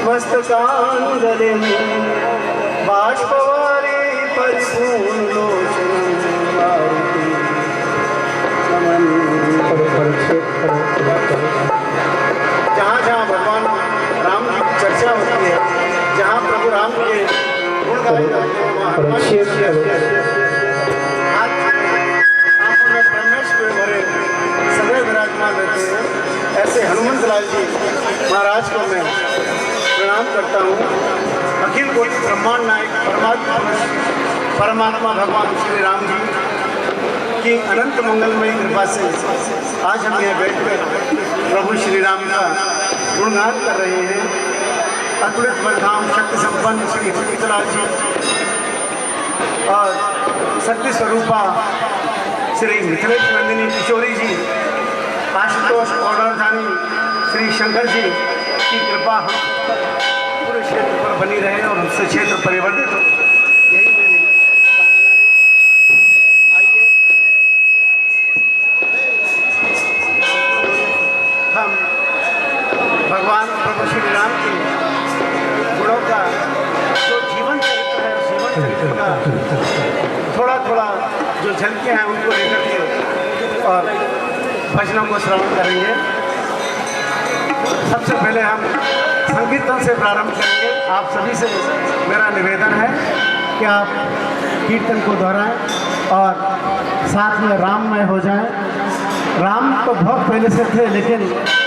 मस्तकांजलि बाष्पवारी परिपूर्ण लोचन जहाँ जहाँ भगवान राम की चर्चा होती है, जहाँ प्रभु राम के गुण गाए जाते हैं, वहाँ आंखों में ब्रह्मेश में भरे सदैव विराजमान रहते हैं। ऐसे हनुमंत लाल जी महाराज को मैं प्रणाम करता हूँ। अखिल कोटि ब्रह्मांड नायक परमात्मा भगवान श्री राम जी की अनंत मंगलमयी कृपा से आज हम यहाँ बैठकर प्रभु श्री राम का गुणगान कर रहे हैं। अतुलित बलधाम शक्ति संपन्न श्री शीतलाल जी और शक्ति स्वरूपा श्री मिथिलेश नंदिनी किशोरी जी, आशुतोष औरधानी श्री शंकर जी की कृपा हम पूरे क्षेत्र पर बनी रहे और उससे क्षेत्र परिवर्तित हो, यही मेरी कामना है। आइए हम भगवान प्रभु श्री राम के गुणों का जो जीवन चरित्र है, जीवन चरित्र का थोड़ा थोड़ा जो झलके हैं उनको लेकर के और भजनों को श्रवण करेंगे। सबसे पहले हम संकीर्तन से प्रारंभ करेंगे। आप सभी से मेरा निवेदन है कि आप कीर्तन को दोहराएं और साथ में राममय हो जाएं। राम तो बहुत पहले से थे, लेकिन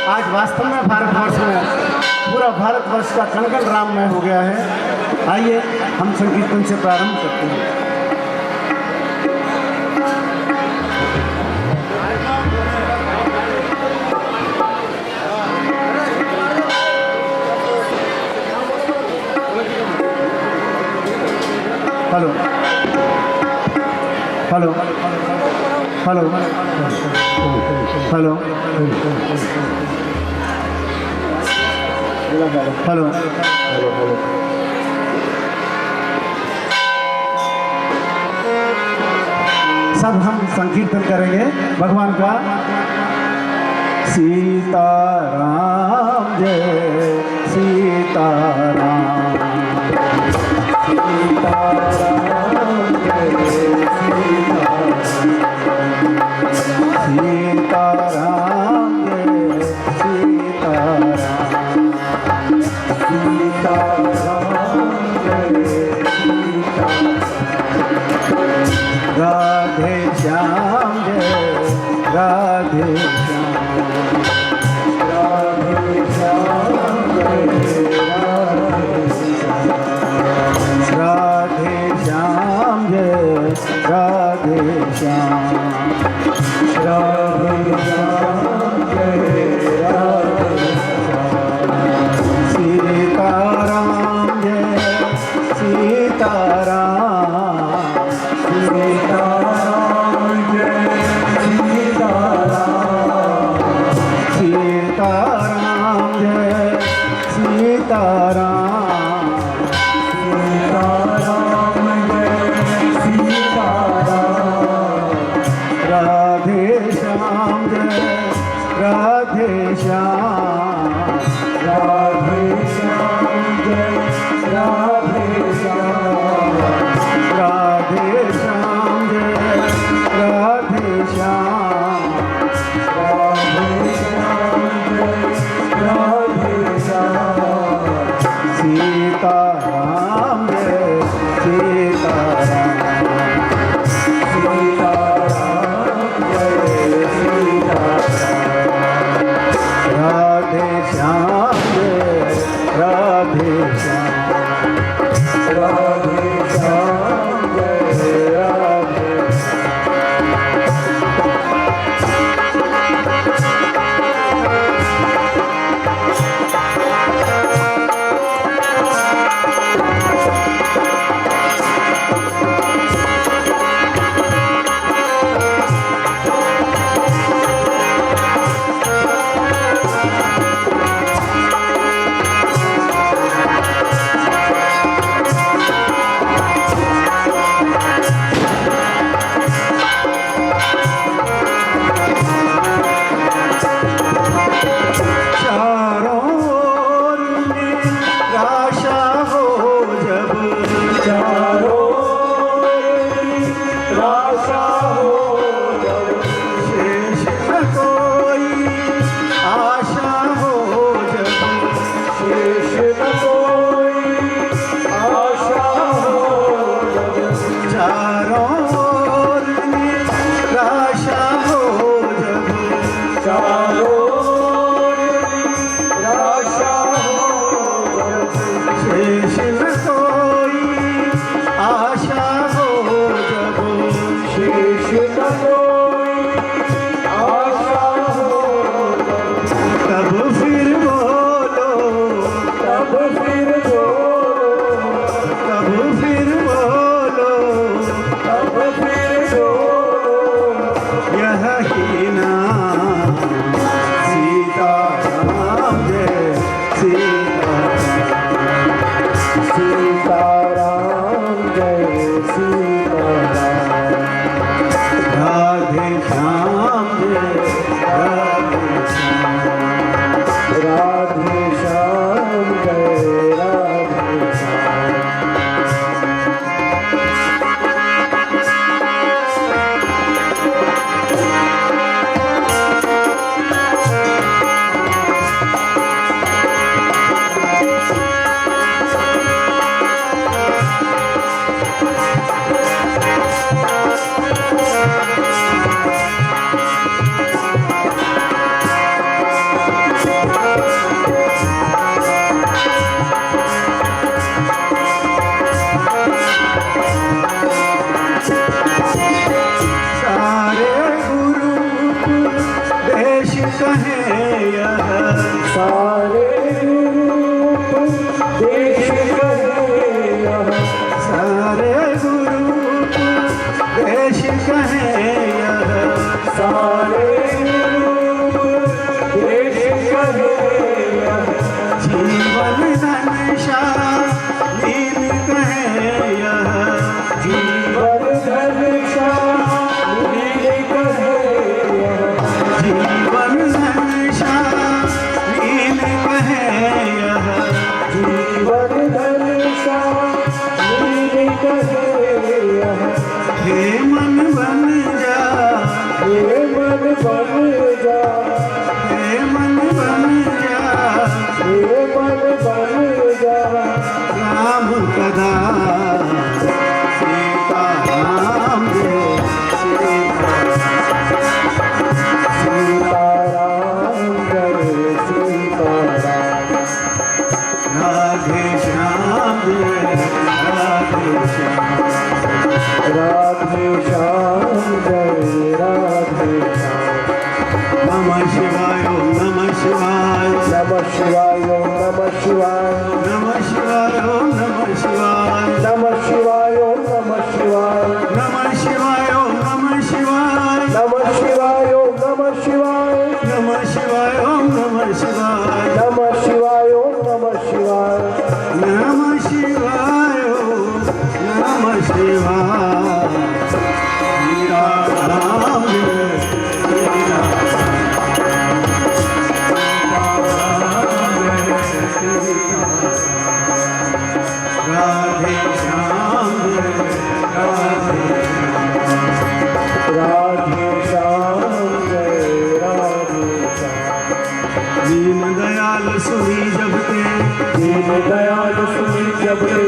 आज वास्तव में भारतवर्ष में पूरा भारतवर्ष का कंकण राममय हो गया है। आइए हम संकीर्तन से प्रारंभ करते हैं। Hello hello hello hello hello hello सब हम संकीर्तन करेंगे भगवान का। सीताराम जय सीताराम, सीताराम जय सीताराम, सीताराम जय सीताराम, सीताराम जय सीताराम, राधे श्याम जय राधे श्याम, राधे श्याम जय राधे श्याम जय राधे श्याम, राधे श्याम जय राधे श्याम, सीताराम जय सीताराम, सीताराम जय सीताराम, सीताराम जय सीताराम, राधे श्याम जय राधे श्याम, राधे श्याम जय राधे श्याम, राधे श्याम जय राधे श्याम, राधे श्याम जय राधे श्याम, सीताराम जय सीताराम, सीताराम जय सीताराम, राधे राधे श्याम जय राधे श्याम। नमः शिवाय ओम नमः शिवाय नमः शिवाय ओम नमः शिवाय नमः शिवाय ओम नमः शिवाय नमः शिवाय ओम नमः शिवाय नमः शिवाय ओम नमः शिवाय नमः शिवाय ओम नमः शिवाय नमः शिवाय ओम नमः शिवाय नमः शिवाय ओम नमः शिवाय नमः शिवाय ओम नमः शिवाय। मीरा राम राधे श्याम राधे श्याम जय राधे श्याम। दीन दयाल सुनी जब ते दीन दयाल सुनी जब ते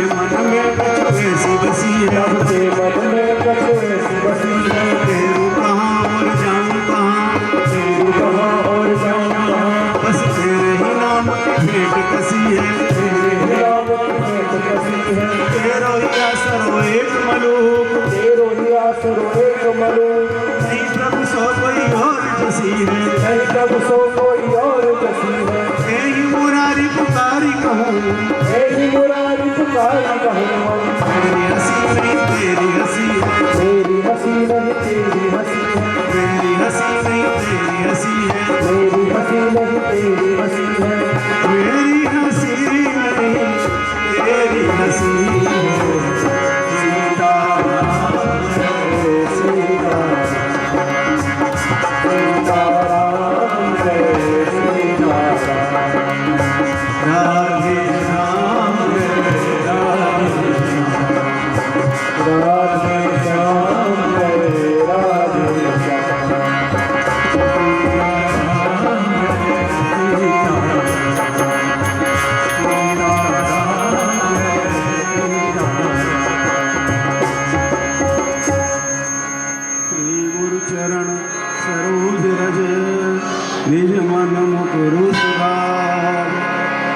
मन में कछुए सी बसी है ते मन में कछुए सी बसी है। तेरू कहाँ और जाऊँ कहाँ तेरू कहाँ और जाऊँ कहाँ बस तेरे ही नाम की भेंट कसी है तेरे ही नाम की भेंट कसी है। तेरो ही आसरो एक मलूक तेरो ही आसरो एक मलूक नहीं प्रभु सो कोई और जसी है नहीं प्रभु सो कोई और जसी है। यही मुरारी पुकारी कहूँ यही मुरारी पुकारी कहूँ। मेरी हंसी नहीं तेरी हंसी है मेरी हंसी नहीं तेरी हंसी है मेरी हंसी नहीं तेरी हंसी है मेरी हंसी नहीं तेरी हंसी है मेरी हंसी नहीं तेरी हंसी है। सीताराम जय सीताराम सीताराम जय सीताराम। राधे श्याम जय राधे श्याम राधे श्याम जय राधे चरण सरोज रज निज मन मुकुरु सुधार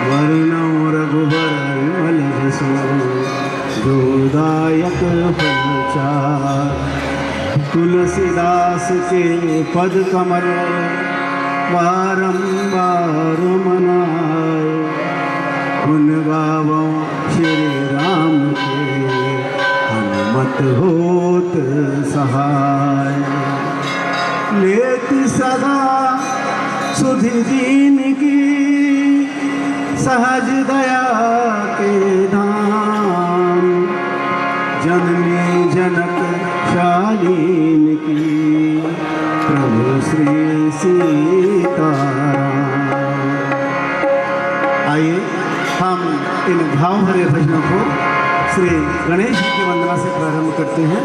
वरुण रघुबर विमल जसु जोदायक फलचार। तुलसीदास के पद कमल बारंबार मनाए गुण गावों श्री राम के हनुमत होत सहाय। लेति सदा सुधि दीन की सहज दया के धाम जननी जनक शालीन की प्रभु श्री सीताराम। आइए हम इन भाव भरे भजनों को श्री गणेश जी की वंदना से प्रारंभ करते हैं।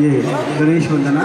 ये गणेश वंदना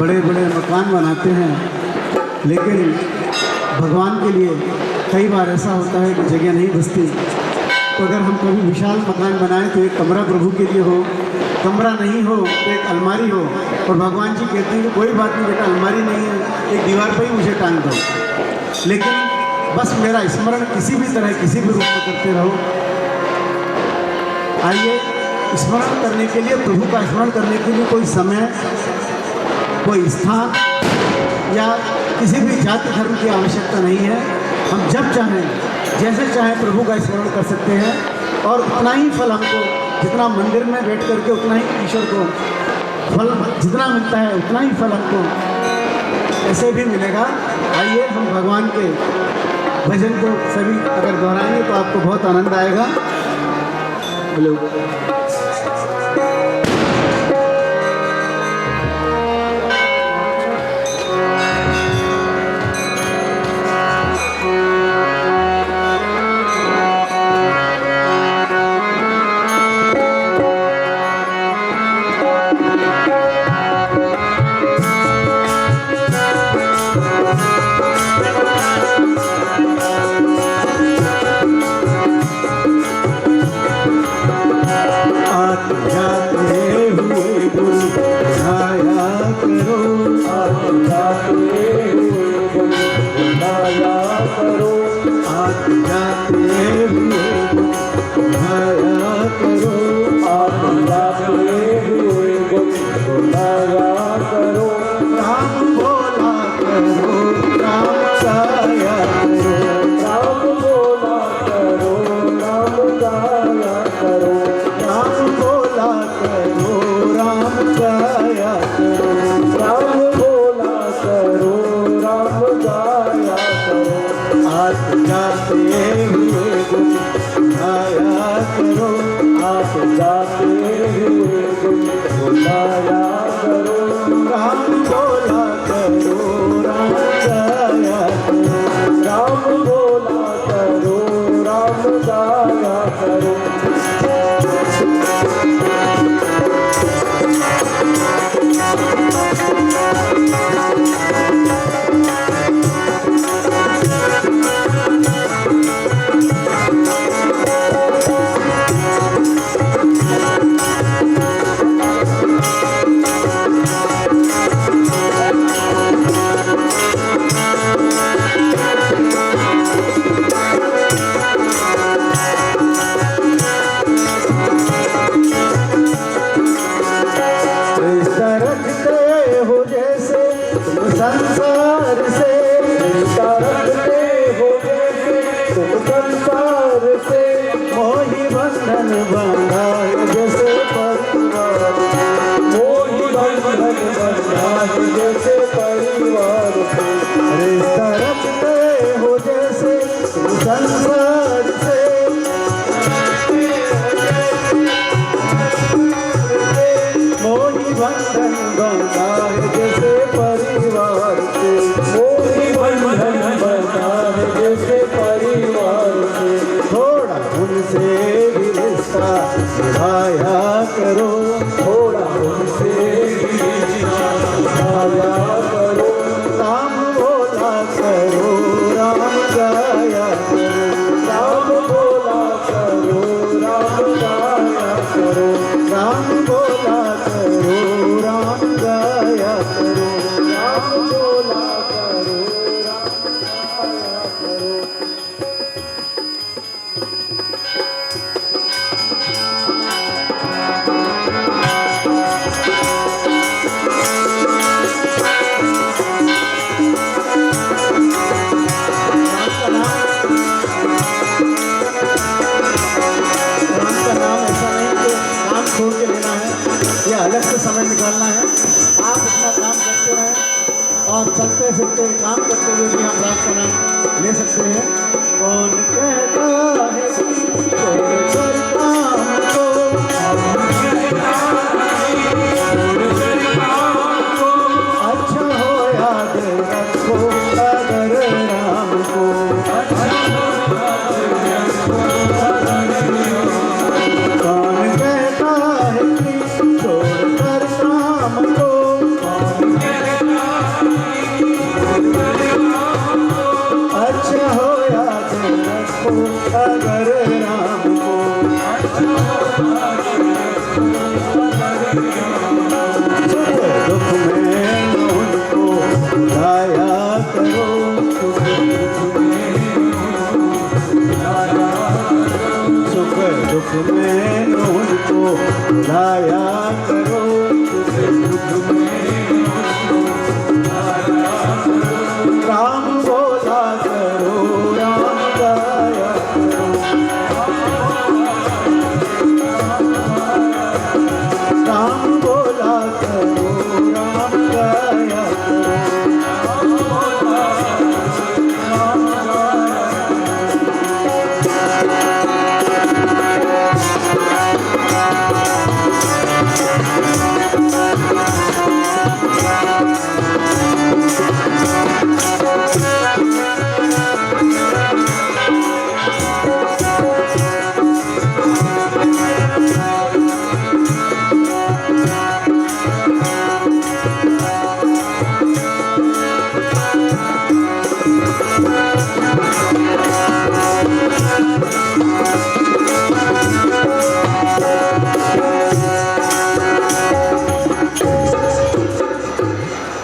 बड़े बड़े मकान बनाते हैं, लेकिन भगवान के लिए कई बार ऐसा होता है कि जगह नहीं बचती। तो अगर हम कभी विशाल मकान बनाएं तो एक कमरा प्रभु के लिए हो, कमरा नहीं हो तो एक अलमारी हो। और भगवान जी कहते हैं कि कोई बात नहीं बेटा, अलमारी नहीं है, एक दीवार पर ही मुझे टांग दो, लेकिन बस मेरा स्मरण किसी भी तरह किसी भी रूप में करते रहो। आइए, स्मरण करने के लिए, प्रभु का स्मरण करने के लिए कोई समय, कोई स्थान या किसी भी जाति धर्म की आवश्यकता नहीं है। हम जब चाहें, जैसे चाहें प्रभु का स्मरण कर सकते हैं, और उतना ही फल हमको, जितना मंदिर में बैठ करके उतना ही ईश्वर को फल जितना मिलता है उतना ही फल हमको ऐसे भी मिलेगा। आइए, हम भगवान के भजन को सभी अगर दोहराएंगे तो आपको बहुत आनंद आएगा। बोलो। राम संसार से रिश्ता रखते हो जैसे तुम संसार से मोही बंधन बंधा है जैसे परिवार, मोही बंधन बंधा है जैसे परिवार से रिश्ता रखते हो जैसे तुम संसार से मोही बंधन बंधा है जैसे परिवार से, मोही बंधन बंधा है जैसे परिवार से। थोड़ा उनसे भी रिश्ता निभाया करो, थोड़ा उनसे भी रिश्ता निभाया करो। राम बोला करो, राम गाया करो, राम बोला करो, राम गाया करो, राम बोला करो, राम गाया करो, राम बोला करो, राम गाया करो। राम का नाम ऐसा नहीं कि काम छोड़ के लेना है, ये अलग से समय निकालना है। आप अपना काम करते रहें और चलते फिरते काम करते हुए भी हम राम का नाम ले सकते हैं। कौन कहता है कि छोड़ कर काम को, अच्छा हो याद रखो अगर राम को, कौन कहता है कि छोड़ कर काम को, अच्छा हो याद रखो अगर राम को। दुख में उनको भुलाया करो, सुख दुख में उनको भुलाया करो, राम बोला करो, राम गाया करो, राम बोला करो, राम गाया करो।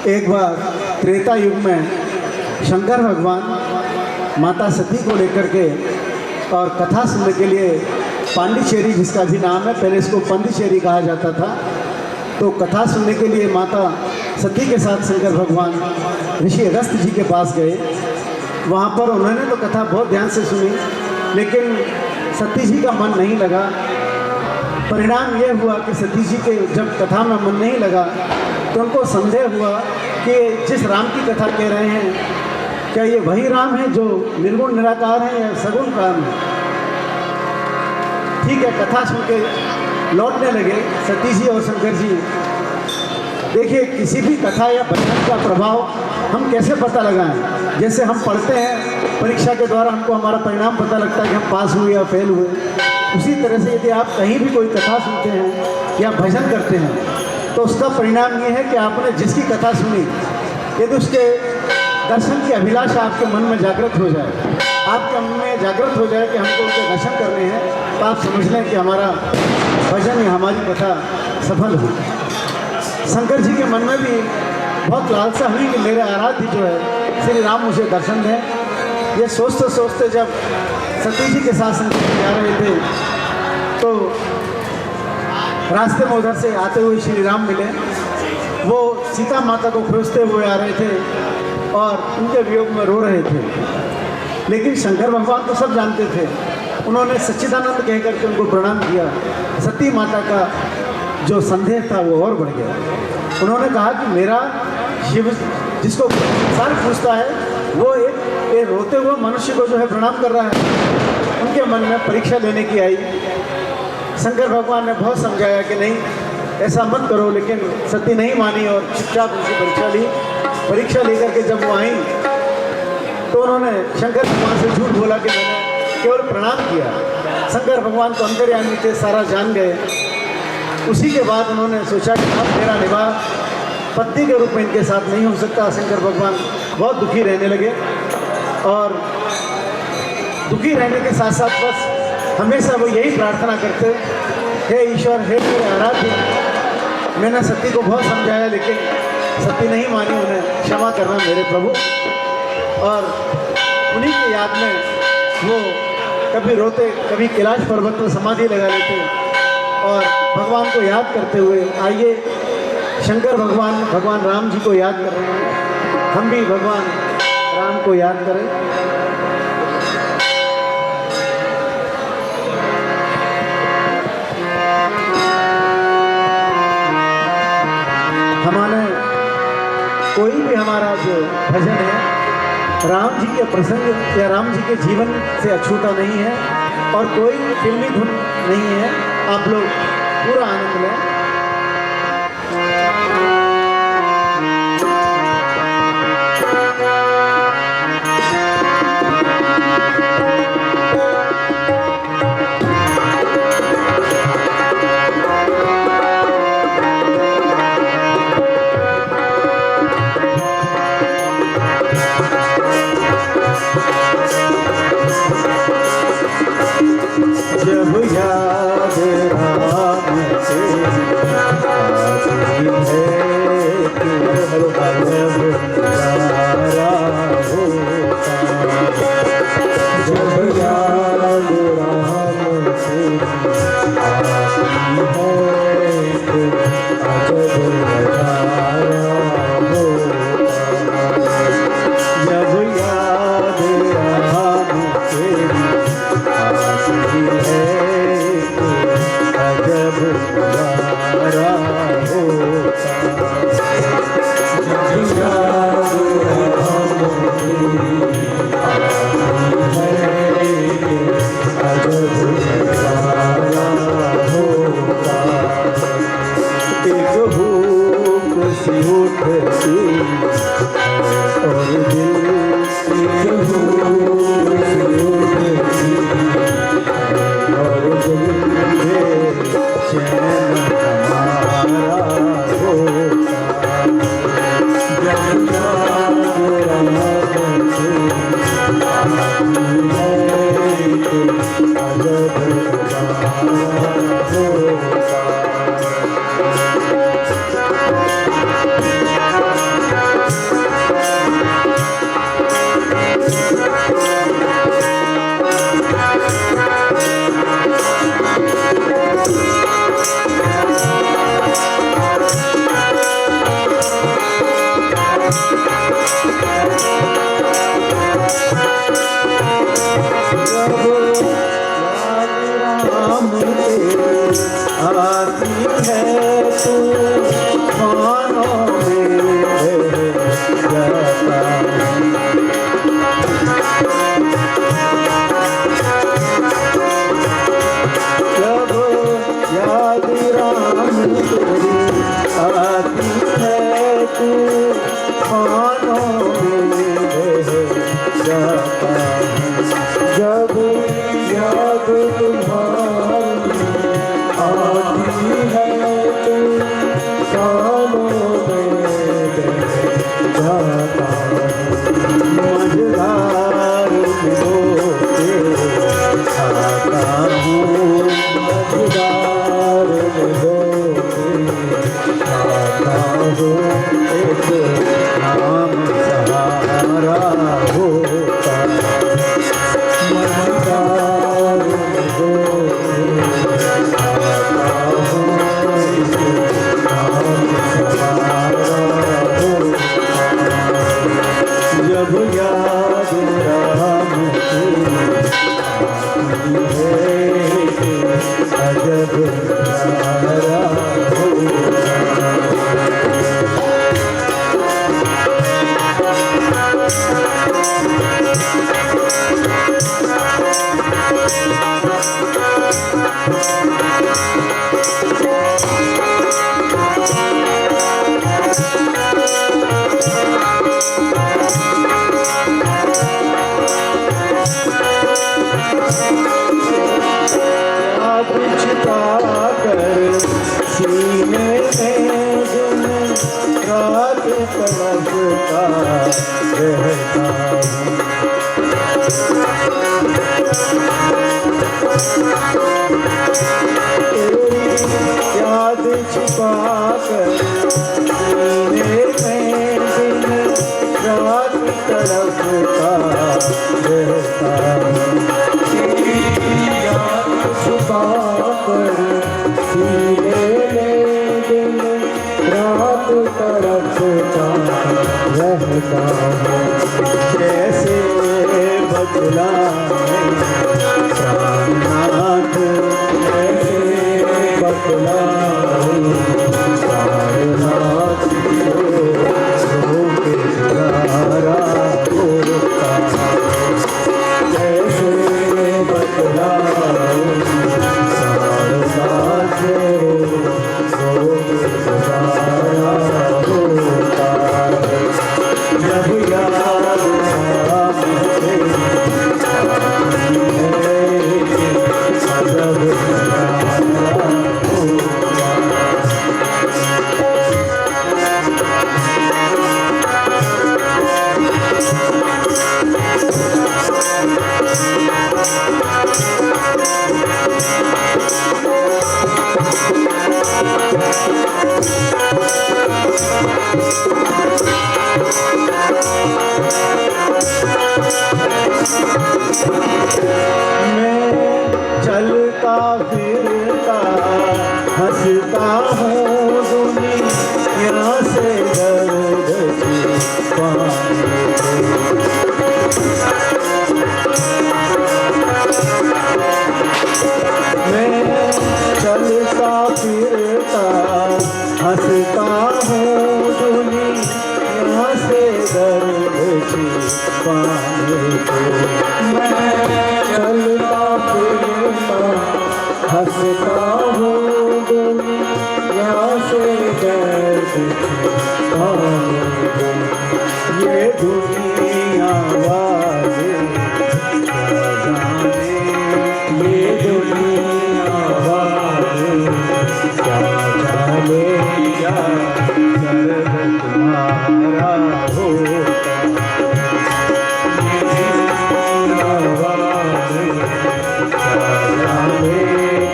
एक बार त्रेता युग में शंकर भगवान माता सती को लेकर के और कथा सुनने के लिए पांडिचेरी, जिसका भी नाम है, पहले इसको पंडिचेरी कहा जाता था, तो कथा सुनने के लिए माता सती के साथ शंकर भगवान ऋषि अगस्त जी के पास गए। वहाँ पर उन्होंने तो कथा बहुत ध्यान से सुनी, लेकिन सती जी का मन नहीं लगा। परिणाम ये हुआ कि सती जी के जब कथा में मन नहीं लगा तो उनको संदेह हुआ कि जिस राम की कथा कह रहे हैं, क्या ये वही राम है जो निर्गुण निराकार है या सगुण राम है। ठीक है, कथा सुन के लौटने लगे सती जी और शंकर जी। देखिए, किसी भी कथा या भजन का प्रभाव हम कैसे पता लगाएं। जैसे हम पढ़ते हैं परीक्षा के द्वारा, हमको हमारा परिणाम पता लगता है कि हम पास हुए या फेल हुए। उसी तरह से यदि आप कहीं भी कोई कथा सुनते हैं या भजन करते हैं तो उसका परिणाम ये है कि आपने जिसकी कथा सुनी, यदि उसके दर्शन की अभिलाषा आपके मन में जागृत हो जाए, आपके मन में जागृत हो जाए कि हमको उनके दर्शन करने हैं, तो आप समझ लें कि हमारा भजन या हमारी कथा सफल हुई। शंकर जी के मन में भी बहुत लालसा हुई कि मेरे आराध्य जो है श्री राम मुझे दर्शन दें। ये सोचते सोचते जब सती जी के साथ शंकर जी जा रहे थे तो रास्ते में उधर से आते हुए श्री राम मिले। वो सीता माता को खोजते हुए आ रहे थे और उनके वियोग में रो रहे थे। लेकिन शंकर भगवान तो सब जानते थे। उन्होंने सच्चिदानंद कह करके उनको प्रणाम किया। सती माता का जो संदेह था वो और बढ़ गया। उन्होंने कहा कि मेरा शिव जिसको संसार पूछता है वो एक रोते हुए मनुष्य को जो है प्रणाम कर रहा है। उनके मन में परीक्षा लेने की आई। शंकर भगवान ने बहुत समझाया कि नहीं ऐसा मत करो, लेकिन सती नहीं मानी और चुपचाप उनकी परीक्षा ली। परीक्षा लेकर के जब वो आई तो उन्होंने शंकर भगवान से झूठ बोला कि मैंने केवल प्रणाम किया। शंकर भगवान तो अंतर्यामी थे, सारा जान गए। उसी के बाद उन्होंने सोचा कि अब मेरा निवाह पत्नी के रूप में इनके साथ नहीं हो सकता। शंकर भगवान बहुत दुखी रहने लगे और दुखी रहने के साथ साथ बस हमेशा वो यही प्रार्थना करते, हे ईश्वर, हे मेरे आराध्य, मैंने सती को बहुत समझाया लेकिन सती नहीं मानी, उन्हें क्षमा करना मेरे प्रभु। और उन्हीं की याद में वो कभी रोते, कभी कैलाश पर्वत पर समाधि लगा लेते और भगवान को याद करते हुए, आइए शंकर भगवान भगवान राम जी को याद कर रहे हैं, हम भी भगवान राम को याद करें। हमारे कोई भी हमारा जो भजन है राम जी के प्रसंग या राम जी के जीवन से अछूता नहीं है और कोई फिल्मी धुन नहीं है। आप लोग पूरा आनंद लें। जब याद राम से आती है तो जब यारा होता, जब याद राम से आती है तो अजब नजारा होता, जब याद राम से आती है अजब नजारा होता, जब याद राम अजब नजारा होता। एक भूख सी उठती और दिल एक भूख सी उठती और दिल में चैन हमारा होता, जब याद राम से आती है तो अजब नजारा होता। Oh रहता तेरी याद छिपा कर सीने में दिन रात तड़पता रहता तेरी याद छिपा कर सीने में दिन रात तड़पता रहता कैसे बतलाए प्राणनाथ कैसे बतलाए प्राणनाथ रोके गुजारा होता कैसे बतलाए प्राणनाथ रोके गुजारा होता जब याद चलता फिरता हंसता हूँ दुनिया से दर्द मैं चलता फिरता हंसता हूँ दुनिया से दर्द पाने को मैं चलता फिरता हंसता हूँ दुनिया से दर्द पाने को ये दुनिया वाले क्या जाने ये दुनिया वाले क्या जाने क्या दर्द तुम्हारा होता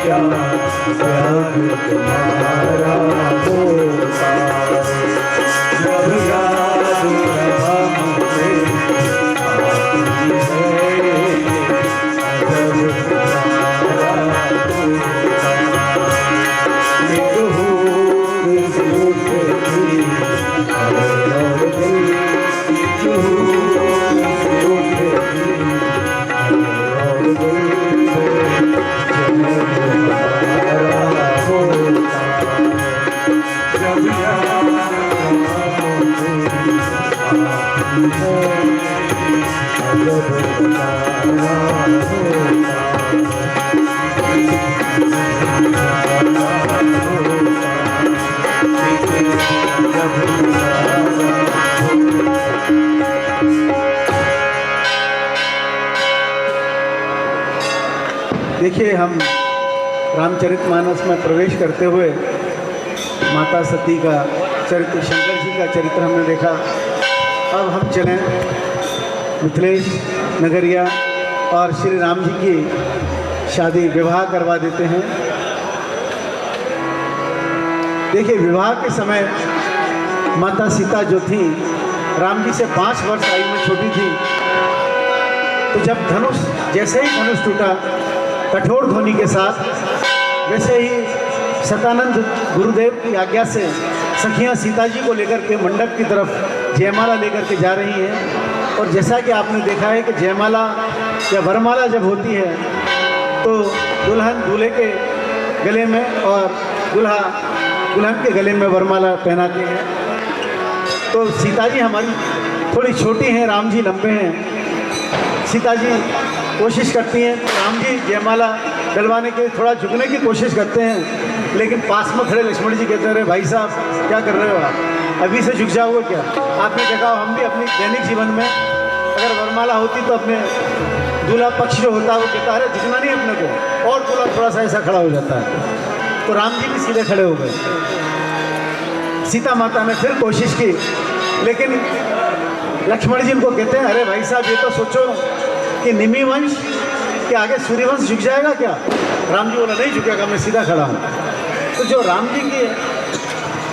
क्या तुम्हारा होता जब याद मुझे आती है जब तुम्हारा एक हूर से उठती और दिल एक हूर से उठती और दिल देखिए, हम रामचरितमानस में प्रवेश करते हुए माता सती का चरित्र, शंकर जी का चरित्र हमने देखा। अब हम चलें मिथिलेश नगरिया और श्री राम जी की शादी विवाह करवा देते हैं। देखिए, विवाह के समय माता सीता जो थी राम जी से 5 वर्ष आयु में छोटी थी। तो जब धनुष, जैसे ही धनुष टूटा कठोर ध्वनि के साथ, वैसे ही सतानंद गुरुदेव की आज्ञा से सखियां सीता जी को लेकर के मंडप की तरफ जयमाला लेकर के जा रही हैं। और जैसा कि आपने देखा है कि जयमाला या वरमाला जब होती है तो दुल्हन दूल्हे के गले में और दूल्हा दुल्हन के गले में वरमाला पहनाते हैं। तो सीता जी हमारी थोड़ी छोटी हैं, राम जी लंबे हैं। सीता जी कोशिश करती हैं, राम जी जयमाला डलवाने के थोड़ा झुकने की कोशिश करते हैं, लेकिन पास में खड़े लक्ष्मण जी कहते रहे, भाई साहब क्या कर रहे हो आप, अभी से झुक जाओगे क्या। आपने देखा, हम भी अपनी दैनिक जीवन में अगर वरमाला होती तो अपने दूल्हा पक्ष जो होता है वो कहता है झुकना नहीं अपने को, और दूल्हा थोड़ा सा ऐसा खड़ा हो जाता है। तो राम जी भी सीधे खड़े हो गए। सीता माता ने फिर कोशिश की लेकिन लक्ष्मण जी इनको कहते हैं, अरे भाई साहब, ये तो सोचो कि निमि वंश के आगे सूर्यवंश झुक जाएगा क्या? राम जी बोला, नहीं झुकेगा, मैं सीधा खड़ा हूँ। तो जो राम जी के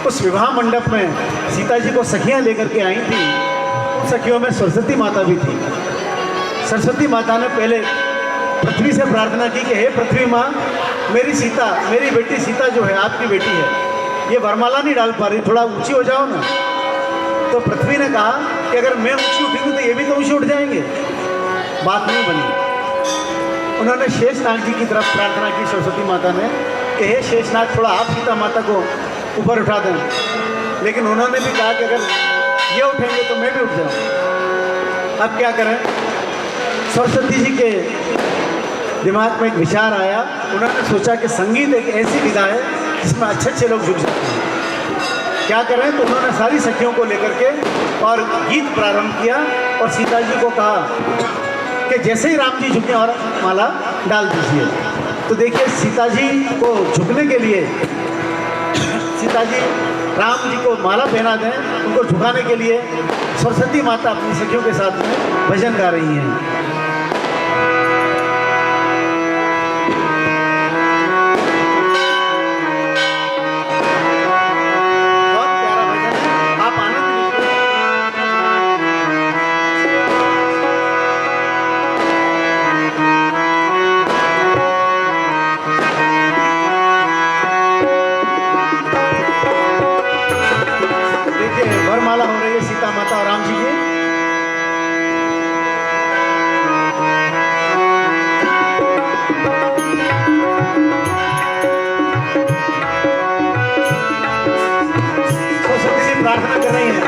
उस विवाह मंडप में सीता जी को सखियाँ लेकर के आई थी, उन सखियों में सरस्वती माता भी थी। सरस्वती माता ने पहले पृथ्वी से प्रार्थना की कि हे पृथ्वी माँ, मेरी सीता, मेरी बेटी सीता जो है, आपकी बेटी है, ये वरमाला नहीं डाल पा रही, थोड़ा ऊंची हो जाओ ना। तो पृथ्वी ने कहा कि अगर मैं ऊंची उठूंगी तो ये भी तो ऊंचे उठ जाएंगे। बात नहीं बनी। उन्होंने शेषनाग जी की तरफ प्रार्थना की सरस्वती माता ने कि हे शेषनाग, थोड़ा आप सीता माता को ऊपर उठा दें। लेकिन उन्होंने भी कहा कि अगर ये उठेंगे तो मैं भी उठ जाऊँ। अब क्या करें? सरस्वती जी के दिमाग में एक विचार आया। उन्होंने सोचा कि संगीत एक ऐसी विधा है जिसमें अच्छे अच्छे लोग जुड़ सकते हैं, क्या करें? तो उन्होंने सारी सखियों को लेकर के और गीत प्रारंभ किया और सीता जी को कहा कि जैसे ही राम जी झुके और माला डाल दीजिए। तो देखिए, सीता जी को झुकने के लिए, सीता जी राम जी को माला पहना दें, उनको झुकाने के लिए सरस्वती माता अपनी सखियों के साथ में भजन गा रही हैं। वरमाला हो रही है सीता माता और राम जी की। सरस्वती जी प्रार्थना कर रही हैं।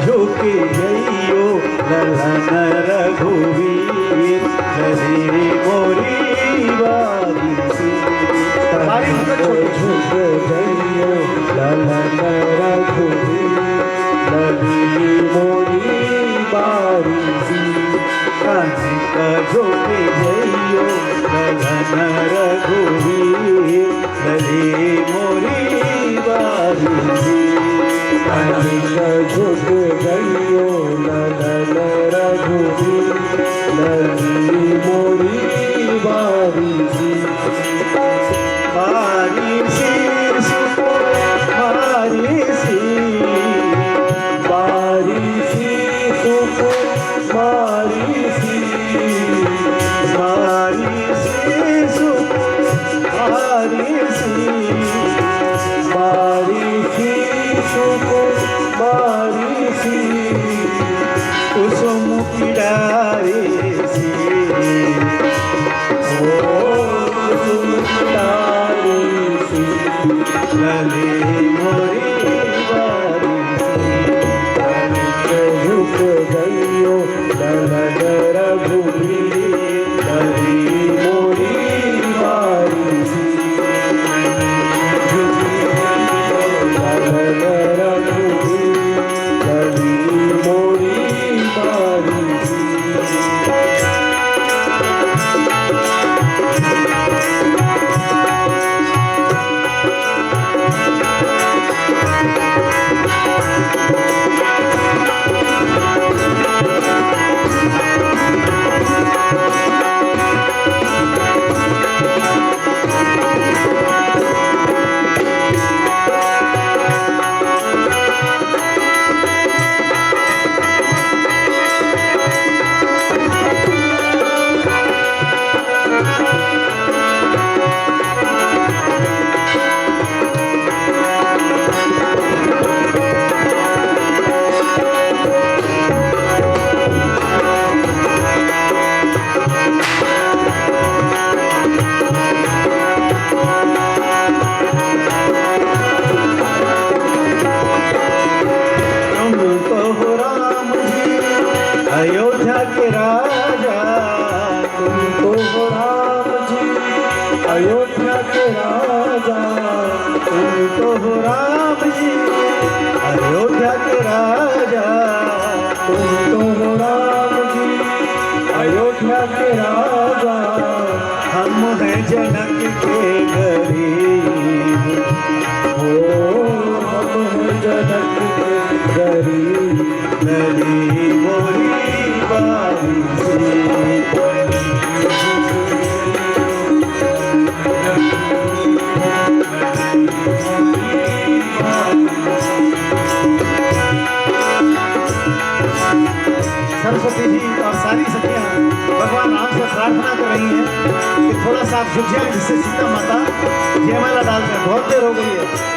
झुकी गईयो ललन रघुवीर, हरी मोरी बारी झुक गईयो ललन रघुवीर, हरी मोरी बारी झुक गईयो ललन रघुवीर, हरी मोरी बारी झुक गईयो ललन रघुवीर, लली मोरी बारी बारी सुको बारी सुको बारी सुको सुको कुसुम किनारे सी, ओ कुसुम किनारे सी, लली मोरी बारी झुक गईयो ललन रघुवीर, लली मोरी बारी ललन रघुवीर, लली मोरी बारी अयोध्या के राजा, तुम तो हो राम जी, अयोध्या के राजा, तुम तो हो राम जी, अयोध्या के राजा, तुम तो हो राम जी, अयोध्या अयोध्या के राजा, हम हैं जनक के गरीब, हो हम हैं जनक के गरीब, नदी मोरी बारी सरस्वती जी और सारी सखियां भगवान राम से प्रार्थना कर रही हैं कि थोड़ा सा आप झुक जाए, जिससे सीता माता जयमाला डालते हैं। बहुत देर हो गई है।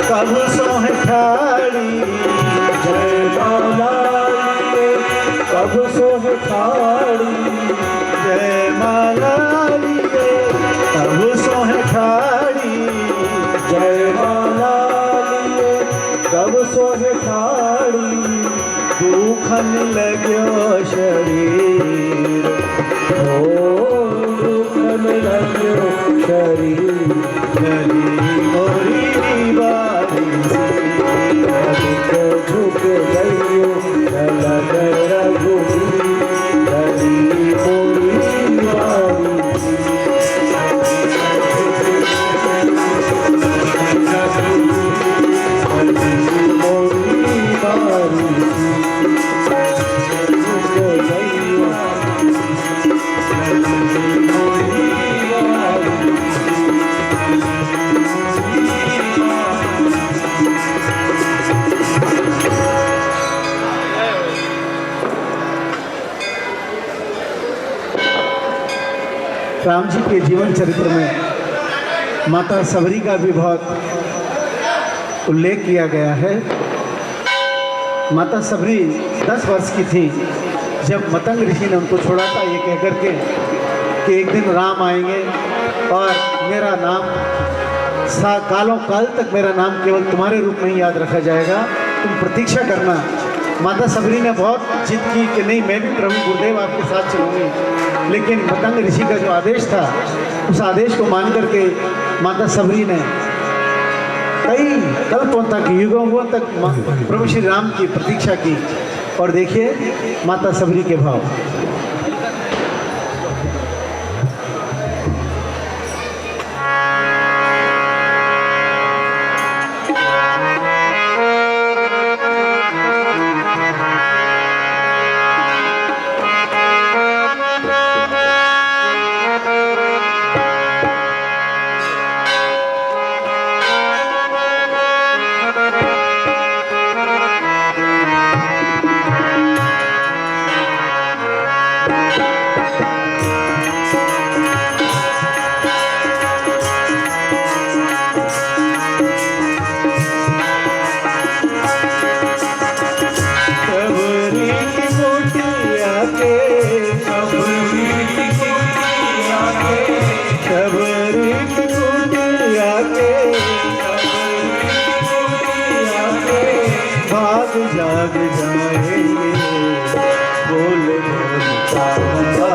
कब सोह ठाड़ी, जय माला लिए कब सोह ठाड़ी, जय माला लिए कब सोह ठाड़ी, जय माला लिए कब सोह ठाड़ी, दुखन लग्यो शरीर, हो दुखन लग्यो शरीर, गली मोरी बारी झुक गयो लग रघुबीर, गली मोरी बारी मोरी बारी झुक गयो राम जी के जीवन चरित्र में माता सबरी का भी बहुत उल्लेख किया गया है। माता सबरी 10 वर्ष की थी जब मतंग ऋषि ने उनको छोड़ा था, ये कह करके कि एक दिन राम आएंगे और मेरा नाम कालों काल तक मेरा नाम केवल तुम्हारे रूप में ही याद रखा जाएगा, तुम प्रतीक्षा करना। माता सबरी ने बहुत जिद की कि नहीं, मैं भी प्रभु गुरुदेव आपके साथ चलूँगी, लेकिन मतंग ऋषि का जो आदेश था उस आदेश को मान करके माता सबरी ने कई कल्पों तक, युगों तक प्रभु श्री राम की प्रतीक्षा की। और देखिए माता सबरी के भाव। जाग जाएंगे बोल बोल राम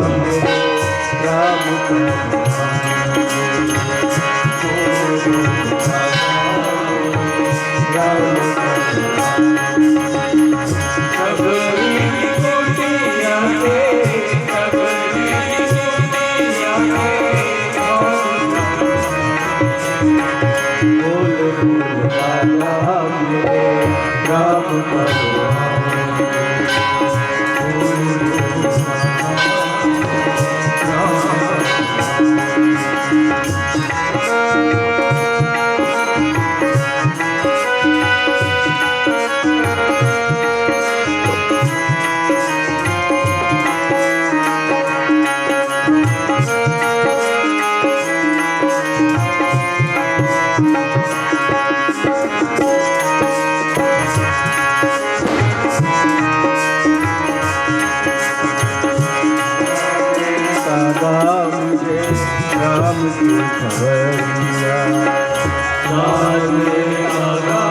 लागे लगा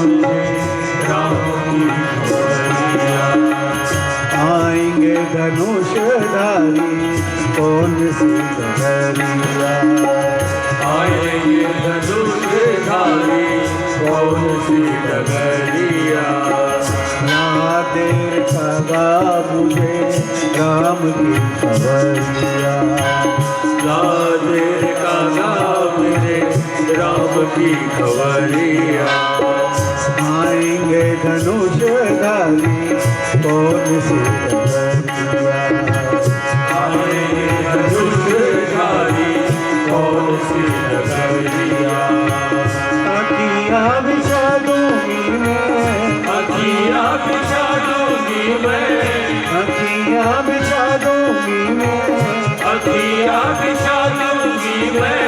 मुझे राम की खबरिया। आएंगे धनुषधारी कौन सी डगरिया। आएंगे धनुषधारी कौन सी डगरिया। ना देर लगा मुझे राम की खबरिया। ना देर लगा मुझे राम की खबरिया। आएंगे धनुषधारी कौन सी डगरिया। आएंगे धनुषधारी कौन सी डगरिया। अखियाँ बिछा दूंगी मैं। अखियाँ बिछा दूंगी मैं। अखियाँ बिछा दूंगी मैं। अखियाँ बिछा दूंगी मैं।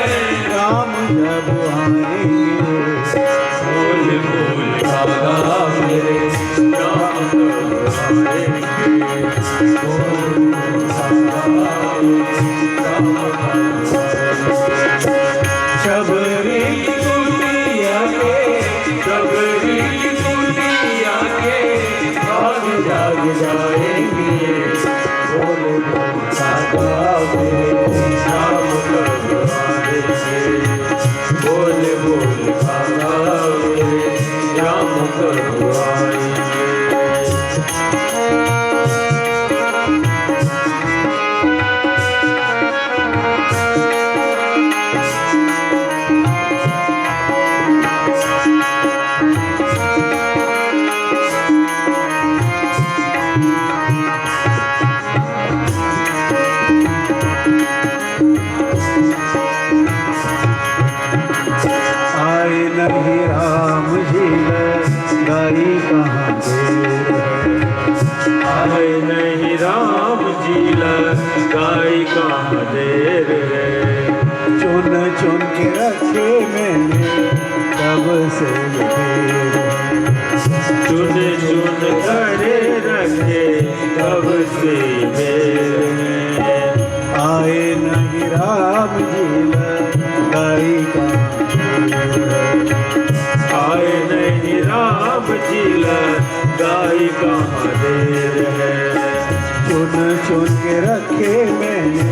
राम जब आएंगे बोल बोल गागा मेरे राम जब आएंगे बोल बोल गागा राम शबरी की कुटिया के शबरी की कुटिया के भाग जाग जाएंगे बोल बोल गागा मेरे राम जब आएंगे बोल बोल गागा मेरे राम जब आएंगे। आए नहीं राम जी गाई कहाँ देर है। आए नहीं राम जी गाई कहाँ देर है। चुन चुन के रखे मैंने कब से देर है। चुन चुन खड़े रखे कब से देर है। आए नहीं राम जी गाई कहाँ आए नहीं राम जी गाई कहाँ देर है। चुन चुन के रखे मैंने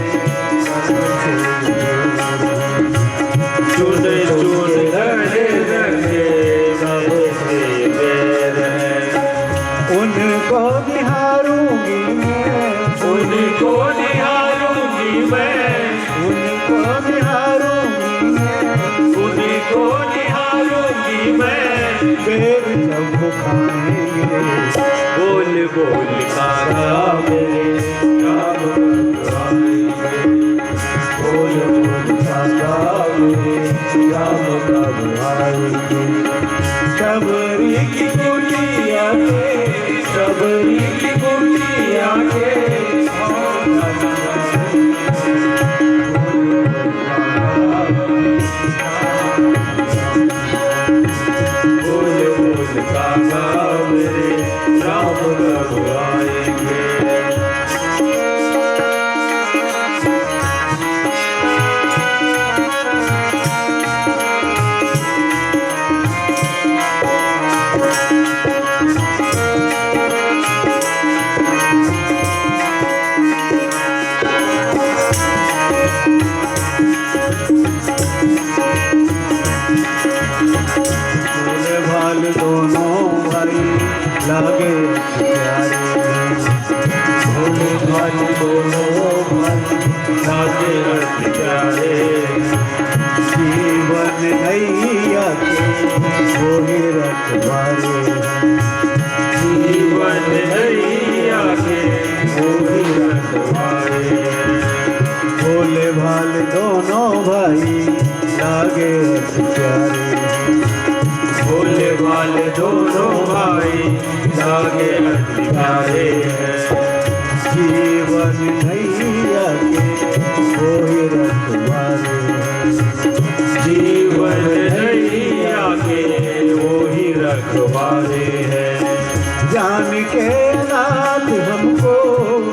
चुन चुन लड़े रखे कब से देर है। उनको निहारूंगी मैं। उनको निहारूंगी मैं। उनको निहारूंगी मैं। उनको निहारूंगी मैं। बेर जब खाएंगे बोल बोल गागा मेरे राम जब आएंगे बोल बोल गागा मेरे राम जब आएंगे। शबरी की कुटिया के शबरी की कुटिया के गागा मेरे राम जब आएंगे। भाल दोनों भाई लागे प्यारे। भोले भाल दोनों भाई लागे प्यारे। जीवन नैया के वही रखवारे। जीवन नैया के वही रखवारे। भोले भाल दोनों भाई लागे प्यारे। भोले भाले दोनों भाई लागे प्यारे हैं। जीवन नैया के वही रखवारे हैं। जीवन नैया के वही रखवारे हैं। जान के अनाथ हमको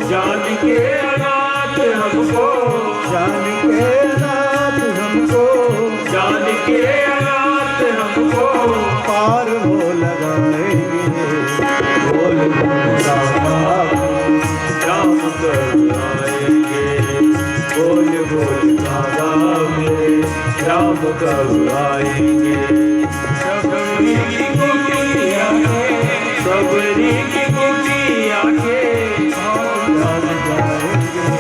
जान के अनाथ हमको जान के अनाथ हमको जान के अनाथ राम कब आएंगे, बोल बोल दादा मेरे राम कब आएंगे। सबरी की कुटिया के, सबरी की कुटिया के राम जाएंगे,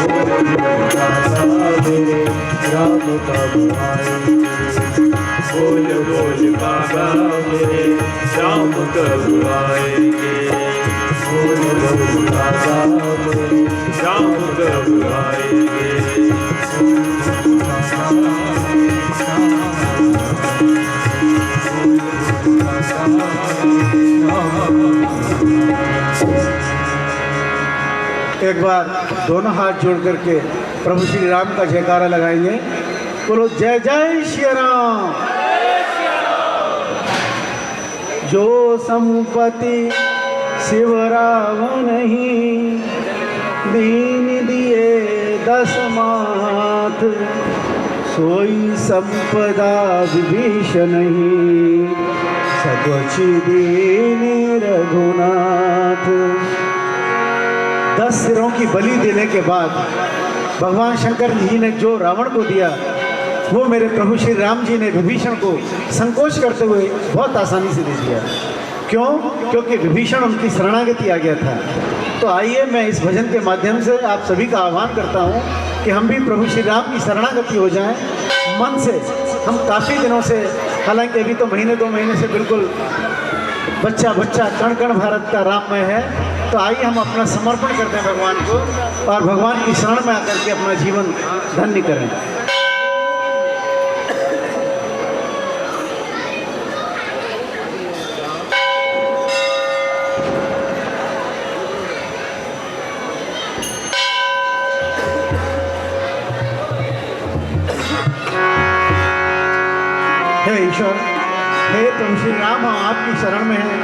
बोल बोल दादा मेरे राम कब आएंगे। बोल बोल बाबा मेरे राम कब आएंगे, बोल बोल बाबा मेरे राम कब आएंगे। एक बार दोनों हाथ जोड़ करके प्रभु श्री राम का जयकारा लगाएंगे। बोलो जय जय श्री राम। जो संपत्ति शिव रावण ही दीन दिए दस माथ, सोई संपदा विभीषण ही सगोची दीन रघुनाथ। 10 सिरों की बलि देने के बाद भगवान शंकर जी ने जो रावण को दिया, वो मेरे प्रभु श्री राम जी ने विभीषण को संकोच करते हुए बहुत आसानी से दे दिया। क्यों? क्योंकि विभीषण उनकी शरणागति आ गया था। तो आइए मैं इस भजन के माध्यम से आप सभी का आह्वान करता हूँ कि हम भी प्रभु श्री राम की शरणागति हो जाएं मन से। हम काफ़ी दिनों से, हालांकि अभी तो महीने 2 महीने से बिल्कुल बच्चा बच्चा कण कण भारत का राममय है। तो आइए हम अपना समर्पण करते हैं भगवान को और भगवान की शरण में आकर के अपना जीवन धन्य करें। हे ईश्वर, हे प्रभु श्री राम, हम आपकी शरण में हैं,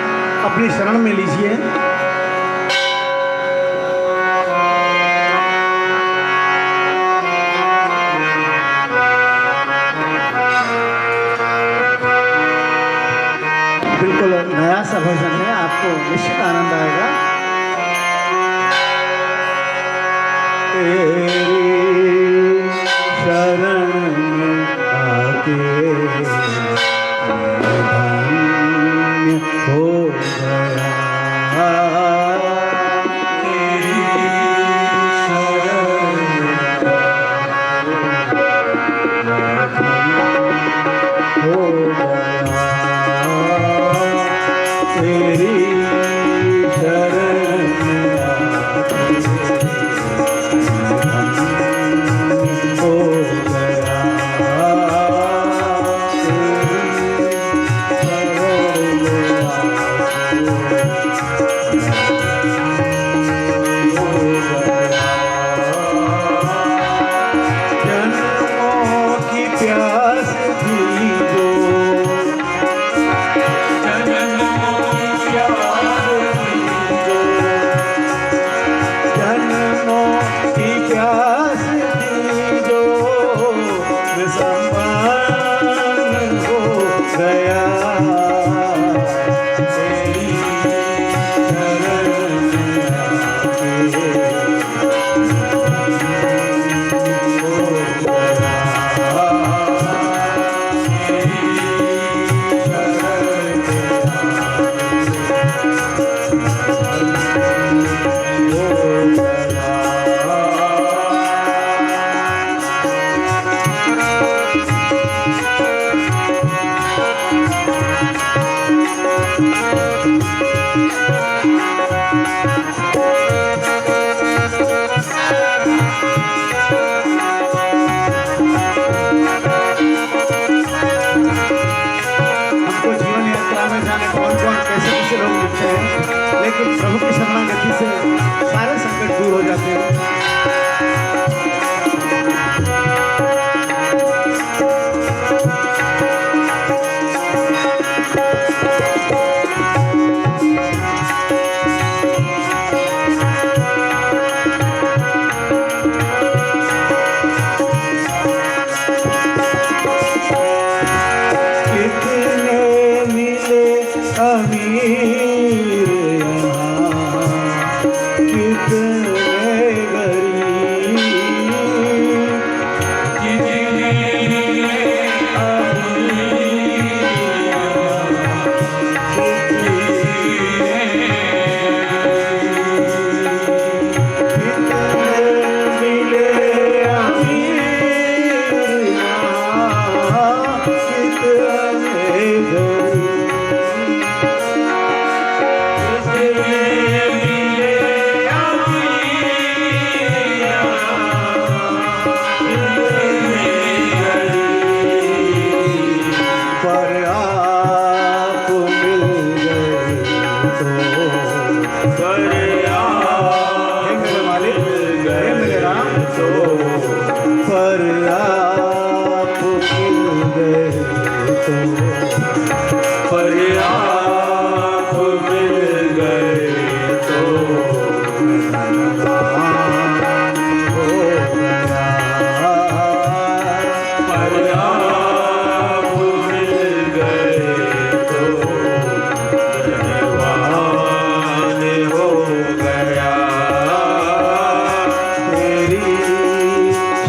अपनी शरण में लीजिए। बिल्कुल नया सा भजन है, आपको निश्चित आनंद आएगा। तेरी शरण में आके धन्य हो गया। तेरी शरण हो गया। तेरी शरण में आके हो गया। जन्मों की प्यास थी जो, जन्मों की प्यास थी जो संपन्न हो गया। तेरी शरण में आके हो गया। हमको जीवन यात्रा में जाने कौन कौन कैसे कैसे लोग मिलते हैं, लेकिन प्रभु की शरणागति से सारे संकट दूर हो जाते हैं। कितने मिले अमीर हे मेरे मालिक, हे मेरे राम, पर आप मिल गए तो पर आप मिल गए तो पर आप मिल गए तो धनवान हो गया। तेरी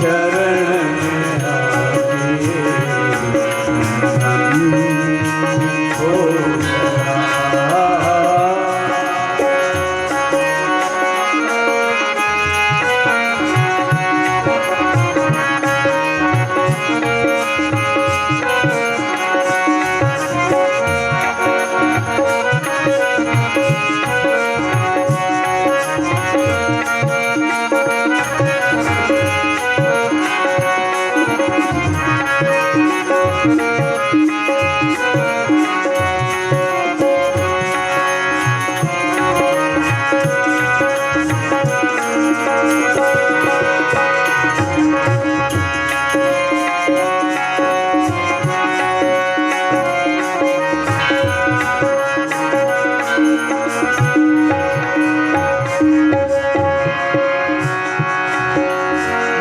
शरण हो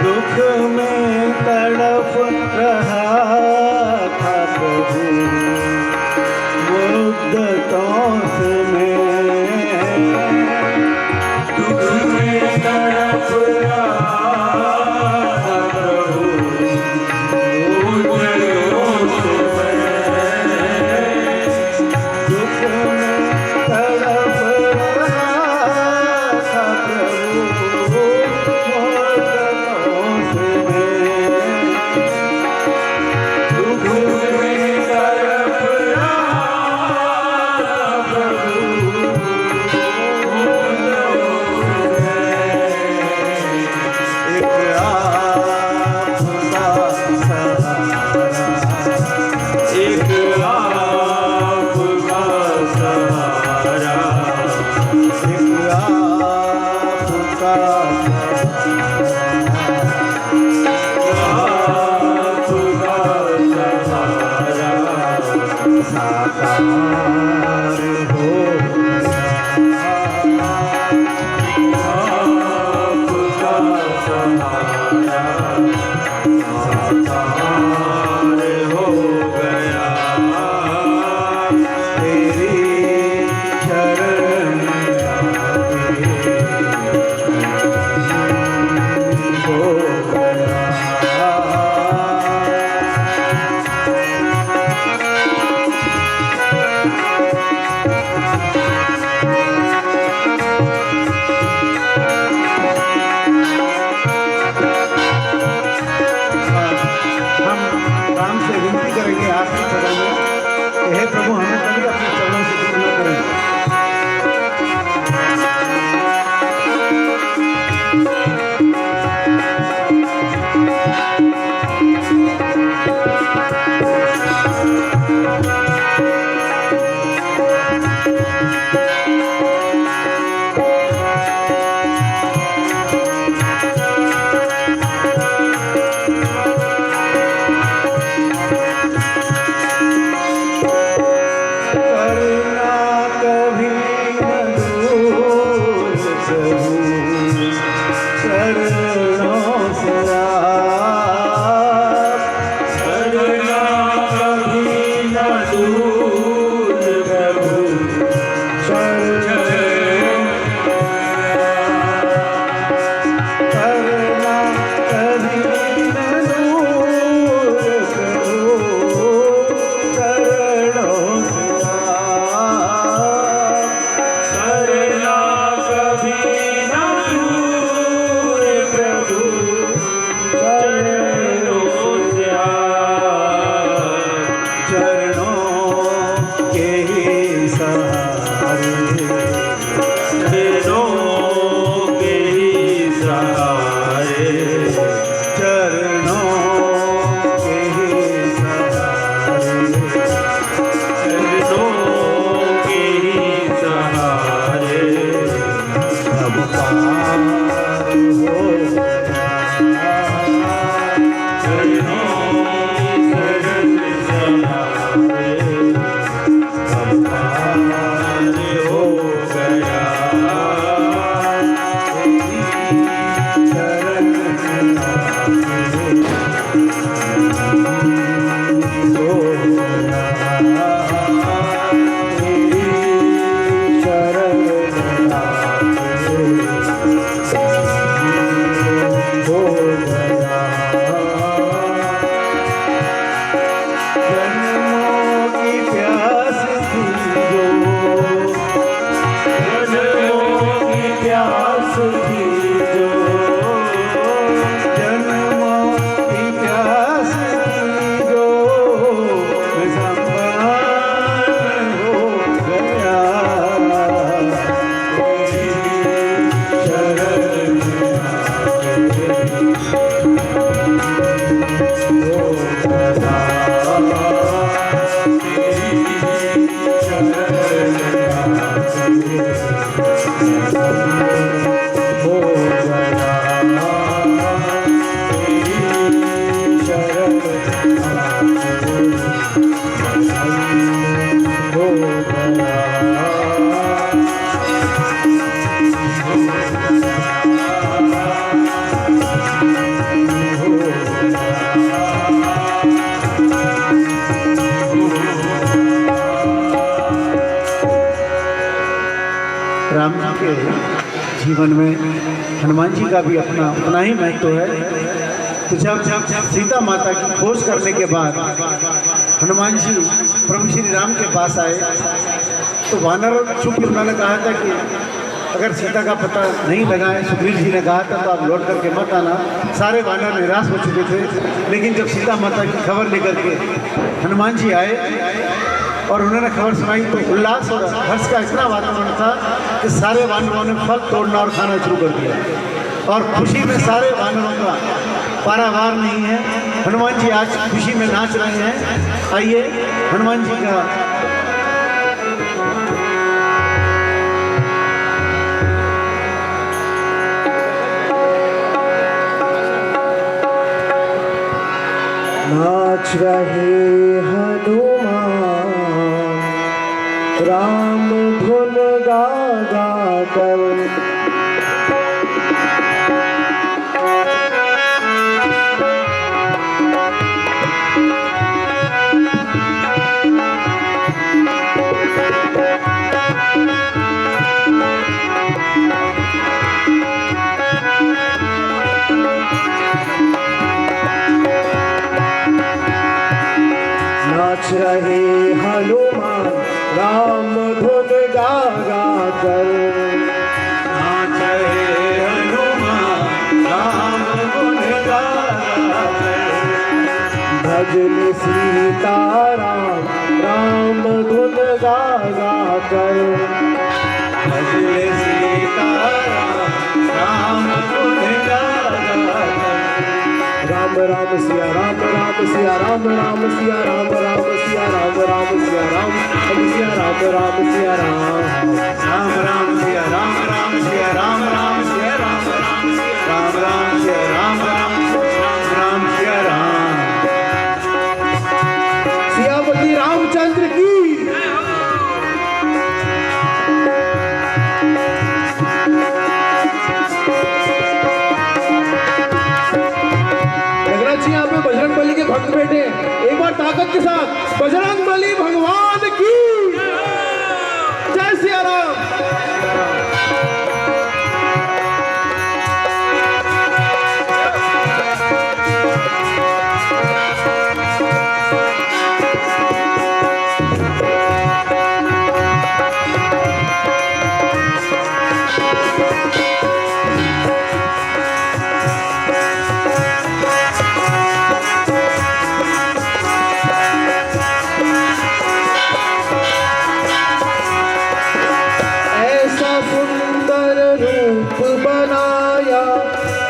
दुख में तड़प रहा था प्रभु, मुद्दतों से मैं दुख में तड़प रहा था प्रभु, मुद्दतों से मैं। दुख में तड़प रहा था प्रभु, मुद्दतों से मैं। दुख में तड़प रहा था प्रभु, एक आपका सहारा, एक आपका सहारा, आपका साकार हो आपका सहारा साकार हो गया। तेरी शरण हो गया। हम राम से विनती करेंगे आपके चरणों में, हे प्रभु हमें कभी अपने चरणों से दूर न करें। करना कभी न दूर प्रभु, चरणों से आप करना कभी न दूर प्रभु, करना कभी न दूर प्रभु, चरणों से आप करना कभी न दूर प्रभु, चरणों से चरणों के ही सहारे हो गया तेरी शरण हो गया राम जी के जीवन में हनुमान जी का भी अपना ही महत्व है। तो जब सीता माता की खोज करने के बाद हनुमान जी प्रभु श्री राम के पास आए तो वानर चूंकि उन्होंने कहा था कि अगर सीता का पता नहीं लगाए, सुग्रीव जी ने कहा था तो आप लौट करके मत आना। सारे वानर निराश हो चुके थे, लेकिन जब सीता माता की खबर लेकर के हनुमान जी आए और उन्होंने खबर सुनाई तो उल्लास और हर्ष का इतना वातावरण था कि सारे वानरों ने फल तोड़ना और खाना शुरू कर दिया और खुशी में सारे वानरों का पारावार नहीं है। हनुमान जी आज खुशी में नाच रहे हैं। आइए हनुमान जी का नाच रहे हनुमान राम धुन गा गा कर नाच रहे हनुमान राम धुन गा गा कर नाच रहे हनुमान राम धुन गा गा कर भजन सीताराम राम धुन गा गा कर भजन सीताराम राम धुन गा गा कर राम राम सिया राम राम सिया राम राम सिया राम राम सिया राम राम सिया राम सिया राम राम सिया राम राम राम सिया राम राम सिया राम राम सिया राम राम राम सिया राम राम सिया राम सियापति रामचंद्र की यहाँ पे बजरंग बली के भक्त बैठे, एक बार ताकत के साथ बजरंग बली भगवान की जय सिया राम।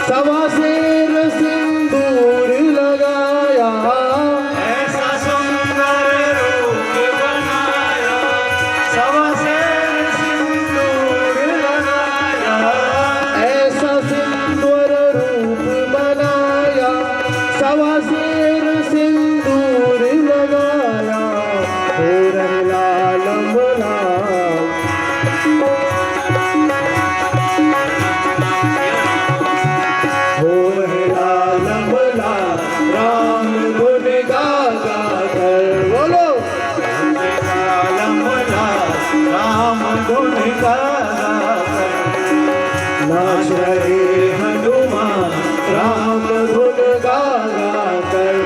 सवा शेर सिंदूर लगाया, ऐसा सुंदर रूप बनाया, सवा शेर सिंदूर लगाया, ऐसा सुंदर रूप बनाया, सवा शेर सिंदूर लगाया, हो रहे लाल लाल राम गुण गा गा कर बोलो राम गुण गा कर नाच रहे हनुमान राम गुण गा गा कर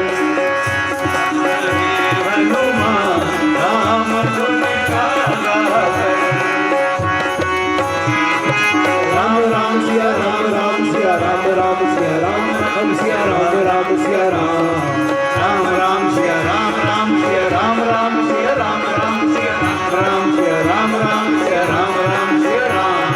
हनुमान राम गुण गा कर राम राम सिया राम राम सिया राम राम सिया राम हम सिया राम राम सिया राम राम राम सिया राम राम सिया राम राम सिया राम राम सिया राम सिया राम राम सिया राम राम सिया राम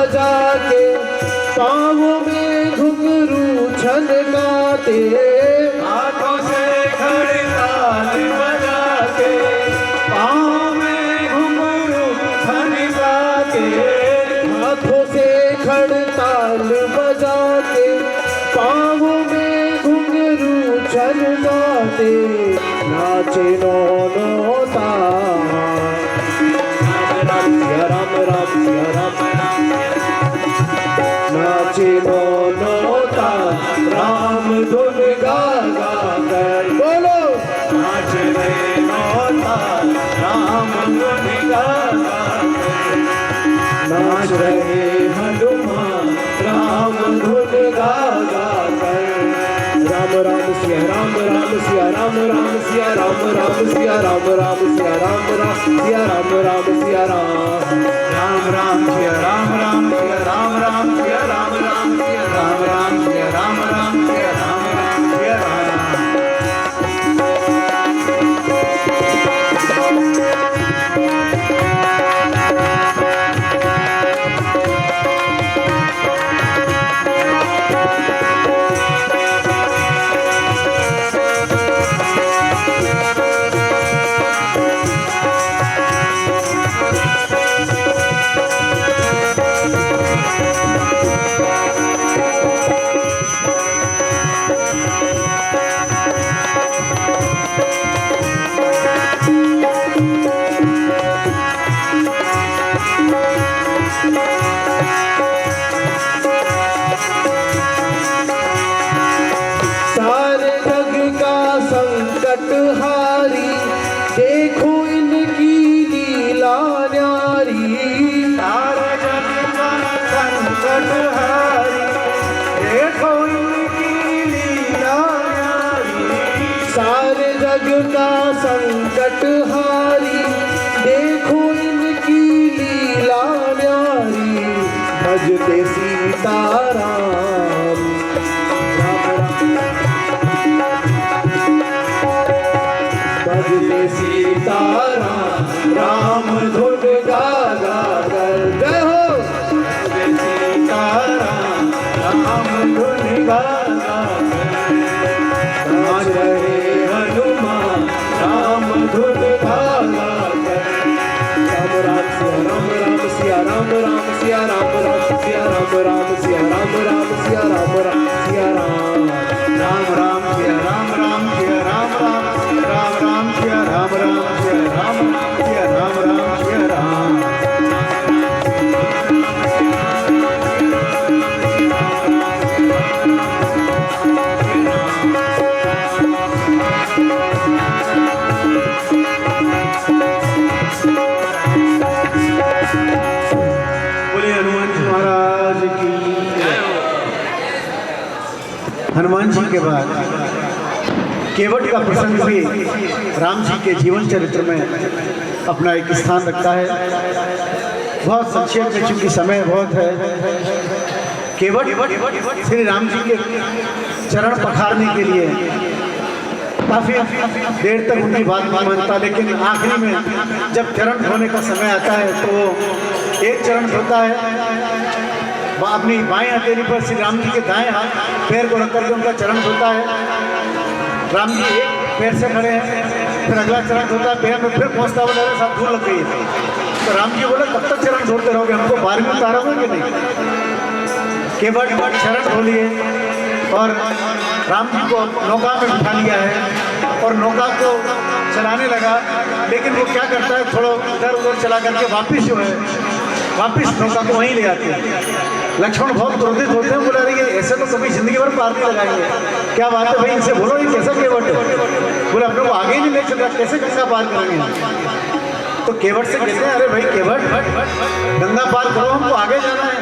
बजा के पाँव में घुंघरू छनकाते, हाथों से खड़ताल बजा के पाँव में घुंघरू छनकाते, हाथों से खड़ताल बजा के पाँव में घुंघरू छनकाते, नाचे नौनो ताल। सिया राम राम सिया राम, नाचे नौनो ताल, राम धुन गा गा कर बोलो, नाच रे नौता राम धुन गा गा कर, नाच रहे हनुमान राम धुन गा गा कर। राम राम सिया राम राम सिया राम राम सिया राम राम सिया राम राम सिया राम राम सिया राम राम सिया राम, राम राम सिया राम राम सिया राम राम सिया राम राम सिया राम राम सिया राम राम सिया राम राम सिया राम। सारे जग का संकट हारी, देखो इनकी लीला न्यारी। सारे जग का संकट हारी, देखो इनकी लीला न्यारी। सारे जग का संकट हारी, देखो इनकी लीला न्यारी। भजते सीताराम भजते सीताराम, राम धुन गा गा कर। जय हो सीताराम राम धुन गा गा कर, नाच रहे हनुमान राम धुन गा गा कर। राम सिया राम राम सिया राम राम सिया राम राम सिया राम राम सिया राम राम सिया राम, राम राम सिया राम राम सिया राम राम राम राम सिया राम राम सिया राम सिया राम राम सिया राम। बोले हनुमान जी महाराज की। हनुमान जी के बाद केवट का प्रसंग भी राम जी के जीवन चरित्र में अपना एक स्थान रखता है। बहुत संक्षेप में, चूंकि समय बहुत है, केवट श्री राम जी के चरण पखारने के लिए काफ़ी देर तक उनकी बात नहीं मानता, लेकिन आखिरी में जब चरण धोने का समय आता है तो एक चरण धोता है, अपनी बाएं हथेली पर श्री राम जी के दाएं हाथ पैर को रख करके उनका चरण धोता है। राम जी एक पैर से खड़े हैं, फिर अगला चरण धोता है, पैर में फिर पहुँचता बोला सब धूल लग गई है। तो राम जी बोले कब तक चरण धोते रहोगे, हमको 12वीं उतारोगे कि नहीं। केवट चरण धो लिए और राम जी को नौका में बिठा लिया है और नौका को चलाने लगा, लेकिन वो क्या करता है, थोड़ा इधर उधर चला करके वापिस नौका को वहीं ले आते हैं। लक्ष्मण बहुत क्रोधित होते हैं, बोला रही है ऐसे तो कभी जिंदगी भर पार नहीं लगाएंगे, क्या बात है भाई, इनसे बोलो ये कैसा केवट है, बोले अपने को आगे ही नहीं ले चल रहा, कैसे गंगा पार करेंगे। तो केवट से कहते हैं अरे भाई केवट, गंगा पार करो, हमको आगे जाना है।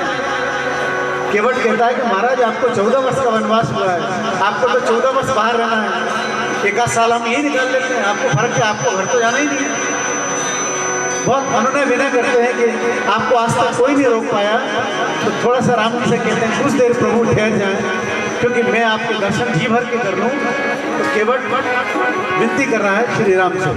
केवट कहता है कि महाराज आपको 14 वर्ष का वनवास हुआ है, आपको तो 14 वर्ष बाहर रहना है, 1 साल हम यही निकाल लेते हैं, आपको फर्क है, आपको घर तो जाना ही नहीं है। बहुत मनोनय विनय करते हैं कि आपको आज तक कोई नहीं रोक पाया, तो थोड़ा सा राम जी से कहते हैं कुछ देर प्रभु ठहर जाएं, क्योंकि मैं आपके दर्शन जी भर के कर लूँ। तो केवट विनती कर रहा है श्री राम से।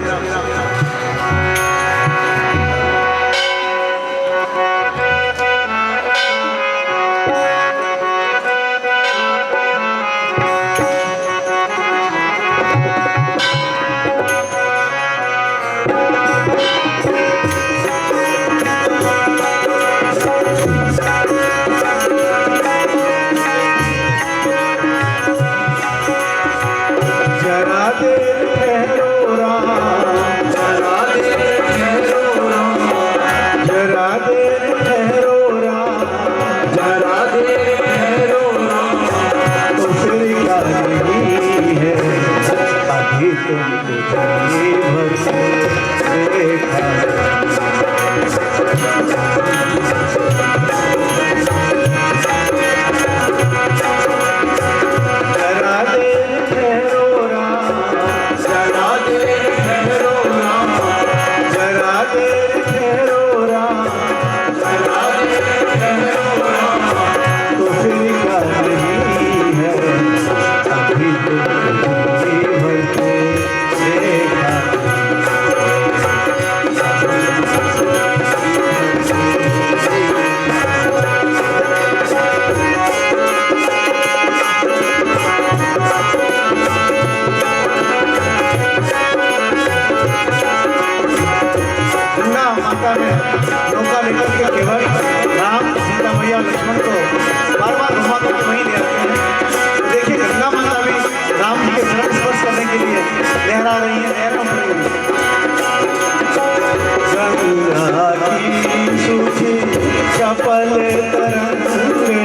तरंगे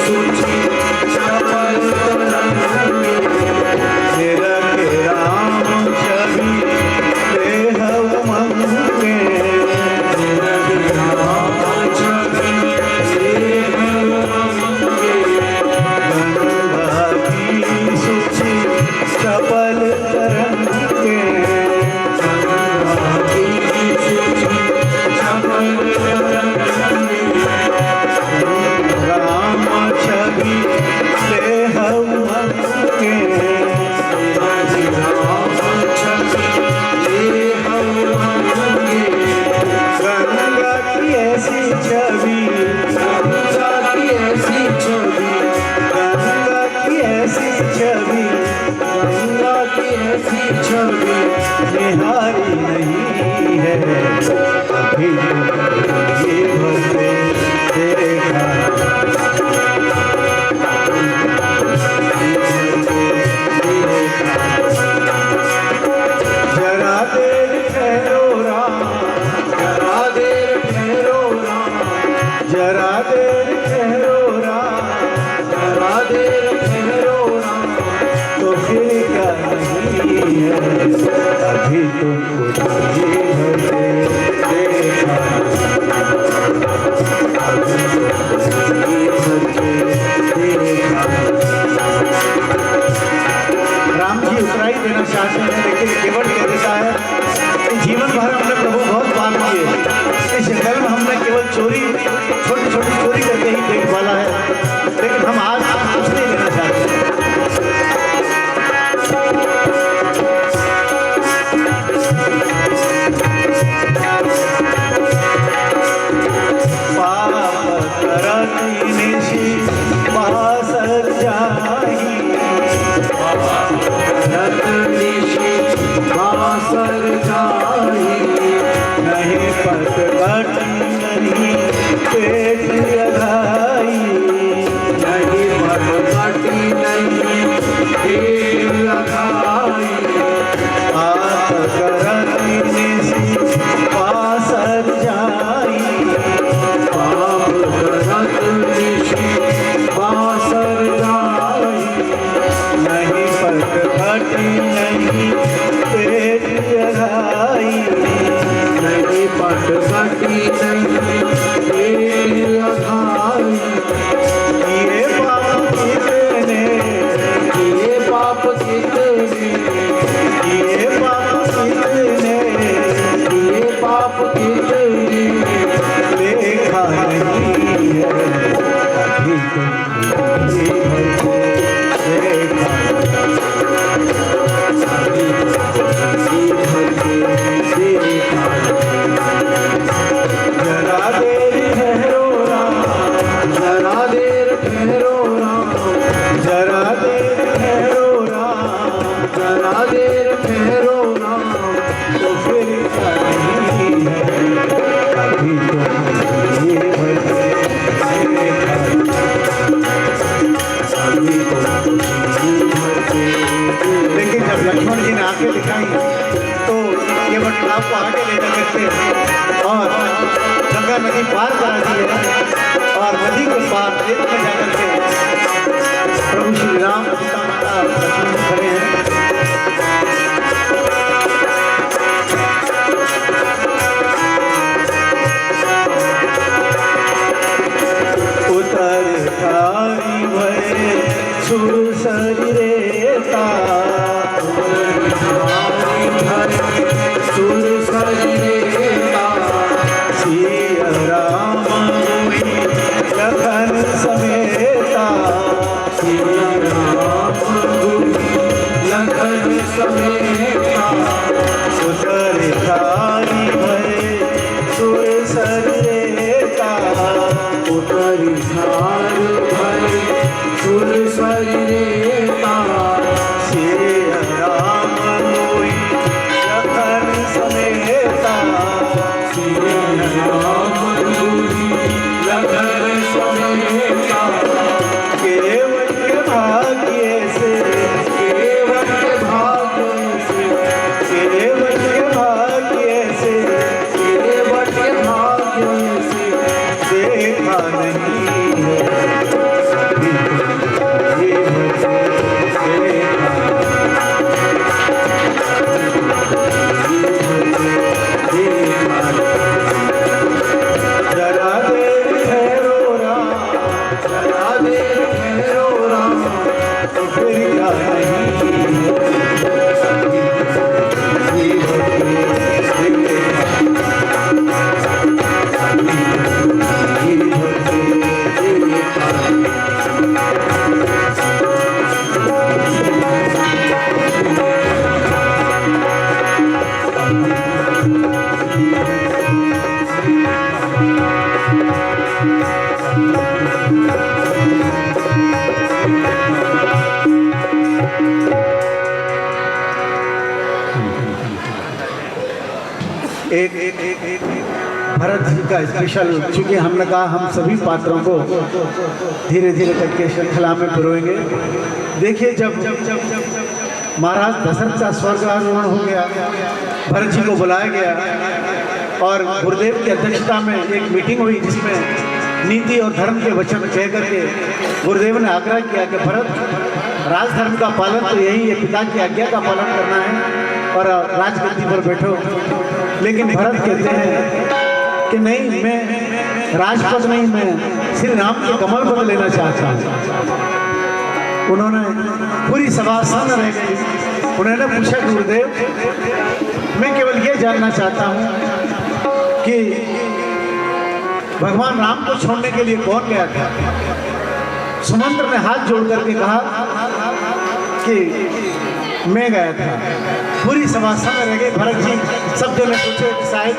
सूची चपल तरंगे रखे राम छवि देह उमंगे राम छवि देह उमंगे गंगा की सूची चपल तरंगे राम छवि देह उमंगे गंगा की ऐसी छवि गंगा की ऐसी छवि गंगा की ऐसी छवि निहारी नहीं है अभी ये भले देखा जरा देर ठहरो राम जरा देर ठहरो राम जरा देर ठहरो राम जरा देर ठहरो राम तो फिर क्या नहीं है अभी तुमको ये भले देखा अभी तुमको ये भले देखा। राम जी उतराई देना चाहते हैं लेकिन केवल कह देता है कि जीवन भर हमने प्रभु बहुत पाप किए इस जंगल में हमने केवल चोरी छोटी छोटी चोरी करके ही पेट पाला है लेकिन हम आज कुछ नहीं लेना चाहते। पाप करती निशि बासर जाही रत्निशि बासर जाही नहीं पट पट नहीं पेट लगाई नहीं भटभटी नहीं पेट लगाई आप करती निशि बासर जाई पाप करत निशि बासर जाई नहीं पट पट नहीं पेट लगाई नहीं भटभटी नहीं पेट लगाई ये पाप कितने ये पाप कितने ये पाप कितने ये पाप कितने देखा नहीं है अभी तुमको ये भले देखा जरा देर ठहरो राम जरा देर ठहरो राम जरा देर ठहरो राम जरा देर ठहरो राम तो फिर क्या नहीं है अभी तुमको ये भले देखा अभी तो लेकिन जब लक्ष्मण जी ने आंखें दिखाई तो ये बटलाव को आगे ले जा करते और गंगा नदी पार करा दी है और नदी के पार खेत में जाकर के प्रभु श्री राम सीता माता लक्ष्मण खड़े हैं। उतर खाई भये सुरसर रेता सुर सजरेता सिया राम हुई लखन समेता सिया राम लखन समेता उतर खाई भये सुरसर रेता उतरी धार भय सुर सजरेता सिया राम हुई लखन समेता सिया राम लखन समेता केवल के भाग्य से केवल के भाग्य से केवल के भाग्य से केवल के भाग्य एक भरत जी का स्पेशल, चूंकि हमने कहा हम सभी पात्रों को धीरे धीरे करके श्रृंखला में पिरोएंगे। देखिए, जब महाराज दशरथ का स्वर्गारोहण हो गया, भरत जी को बुलाया गया और गुरुदेव की अध्यक्षता में एक मीटिंग हुई जिसमें नीति और धर्म के वचन कह करके गुरुदेव ने आग्रह किया कि भरत, राजधर्म का पालन तो यही है, पिता की आज्ञा का पालन करना है और राजगद्दी पर बैठो। लेकिन भरत कहते हैं कि नहीं, मैं राजपद नहीं, मैं श्री राम के कमल पद लेना चाहता हूँ। उन्होंने पूरी सभा सुन रह गई। उन्होंने पूछा, गुरुदेव, मैं केवल ये जानना चाहता हूँ कि भगवान राम को छोड़ने के लिए कौन गया था? सुमंत्र ने हाथ जोड़ करके कहा कि मैं गया था। पूरी सभा में रह गए। भरत जी, सब जने सोचे कि शायद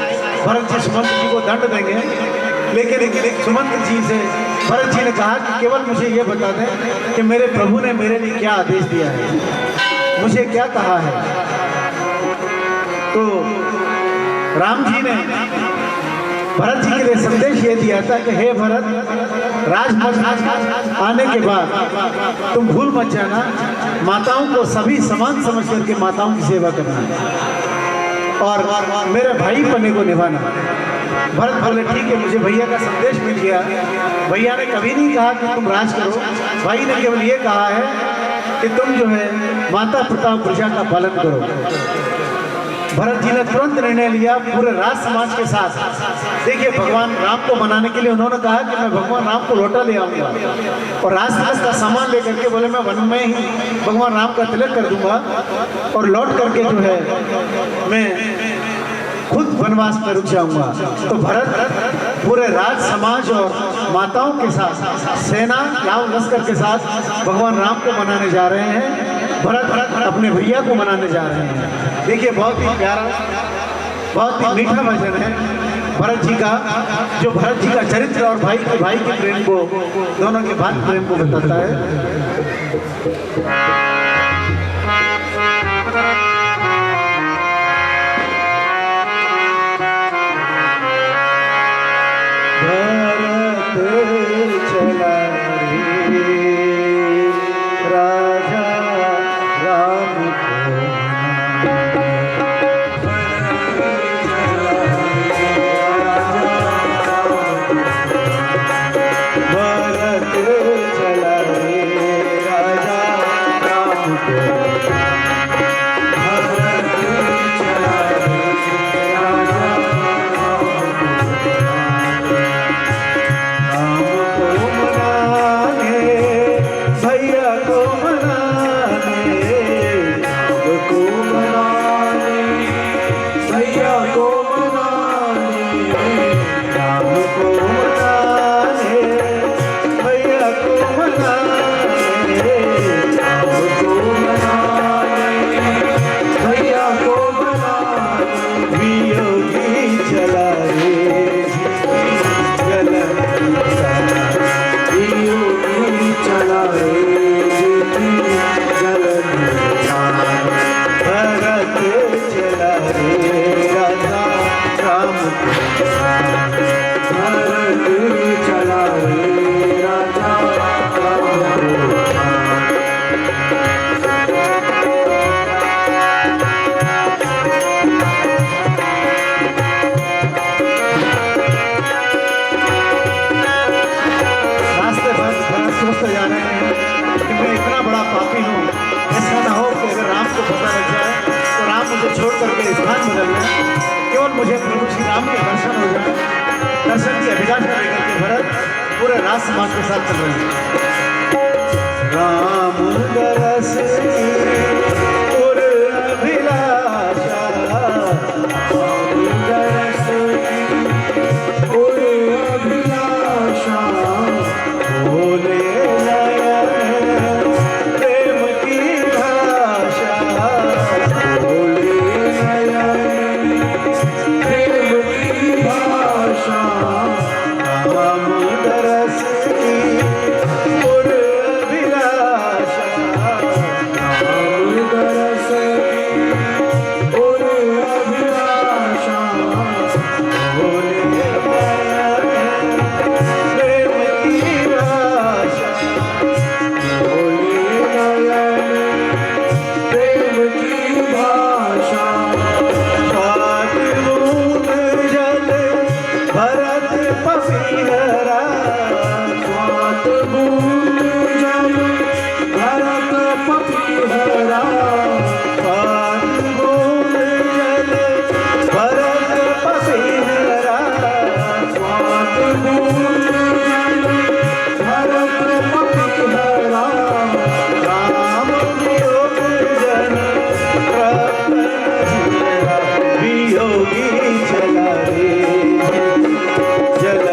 भरत जी सुमंत्र जी को दंड देंगे, लेकिन सुमंत्र जी से भरत जी ने कहा कि केवल मुझे ये बता दें कि मेरे प्रभु ने मेरे लिए क्या आदेश दिया है, मुझे क्या कहा है। तो राम जी ने भरत जी के लिए संदेश ये दिया था कि हे भरत, राजपद आने के बाद तुम भूल मत जाना, माताओं को सभी समान समझ करके माताओं की सेवा करना और मेरे भाई पने को निभाना। भरत बोले, ठीक है, मुझे भैया का संदेश मिल गया। भैया ने कभी नहीं कहा कि तुम राज करो, भाई ने केवल ये कहा है कि तुम जो है माता पिता प्रजा का पालन करो। भरत जी ने तुरंत निर्णय लिया पूरे राज समाज के साथ। देखिए, भगवान राम को मनाने के लिए उन्होंने कहा कि मैं भगवान राम को लौटा ले आऊंगा और राज समाज का सामान लेकर के बोले मैं वन में ही भगवान राम का तिलक कर दूंगा और लौट करके जो है मैं खुद वनवास में रुक जाऊंगा। तो भरत पूरे राज समाज और माताओं के साथ, सेना राम लश्कर के साथ भगवान राम को मनाने जा रहे हैं। भरत अपने भैया को मनाने जा रहे हैं। देखिए, बहुत ही प्यारा, बहुत ही मीठा भजन है भरत जी का, जो भरत जी का चरित्र और भाई के प्रेम को, दोनों के भाई प्रेम को बताता है। मुझे प्रभु श्री राम के दर्शन हो जाए, दर्शन की अभिलाषा लेकर के भरत पूरे राज समाज के साथ चल रहे हैं। राम दरस पूरे अभिलाषा, पूरे अभिलाषा, बोले प्रेम की भाषा, बोले प्रेम की भाषा, राम दरस पपीहरा स्वात बूंद जल भरत पपीहरा स्वात बूंद जल भरत पपीहरा स्वात बूंद जल भरत पपीहरा राम वियोग जन वियोगी चला रे जल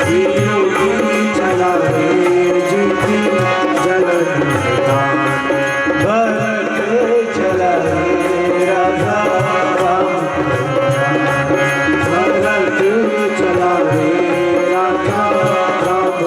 वियोगी चला रे जिति जलन भरत चला रे राधा राम भरत चला रे राजा राम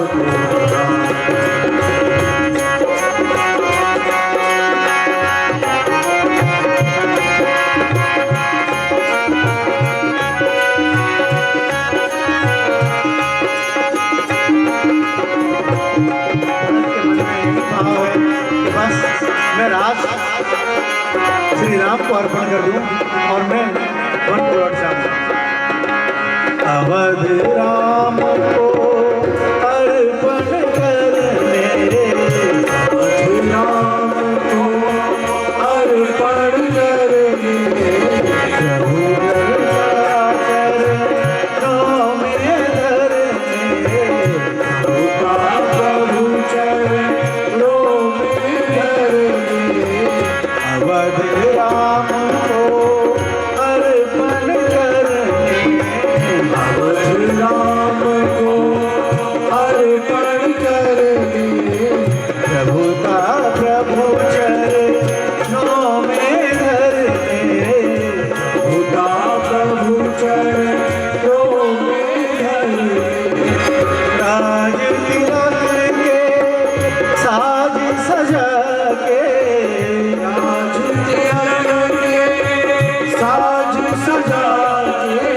मैं राज श्री राम को अर्पण कर दूं और मैं वन को लौट जाऊंगा। अवध राम को अर्पण कर मेरे राम को अर्पण कर प्रभु दरबार कर रो मेरे धर मेरे प्रभु चरणों में धर अवध राम को अर्पण कर अवध राम को अर्पण कर प्रभुता प्रभु चरणों में धर खुदा प्रभु चरणों में धर राज तिलक के साज सजा के राज तिलक के साज सजा के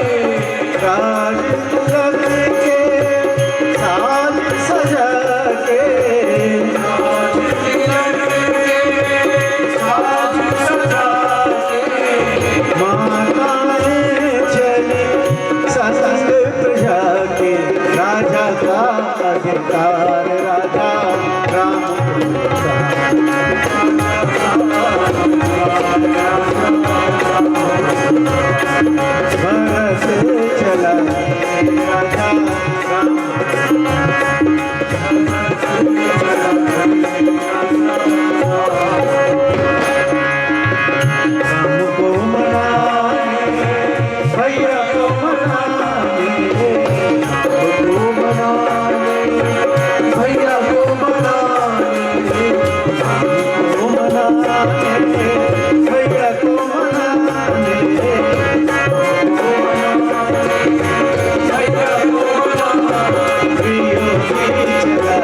राज तिलक के साज सजा के राज तिलक के साज सजा के माताएं चली संग प्रजा के राजा का अधिकार राजा राम भरत चला राजा राम राम को मनाने भैया को मनाने को मनाने भैया को मनाने को मनाने भैया को मनाने भैया को मनाने प्रियो की चला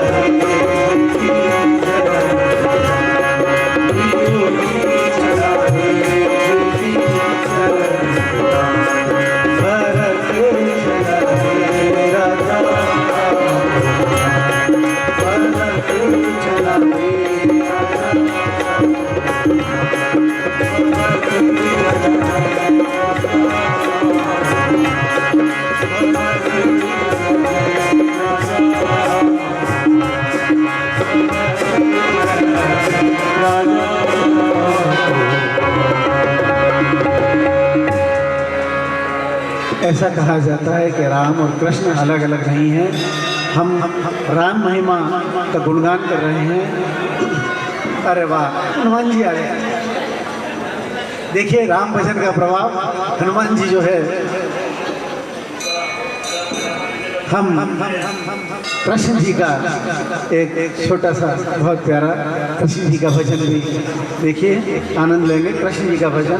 भरत चला राजा ऐसा कहा जाता है कि राम और कृष्ण अलग अलग नहीं हैं। हम राम महिमा का गुणगान कर रहे हैं। अरे वाह, हनुमान जी आ गए। देखिए राम भजन का प्रभाव। हनुमान जी जो है, हम कृष्ण जी का एक छोटा सा बहुत प्यारा कृष्ण जी का भजन भी देखिए, आनंद लेंगे कृष्ण जी का भजन।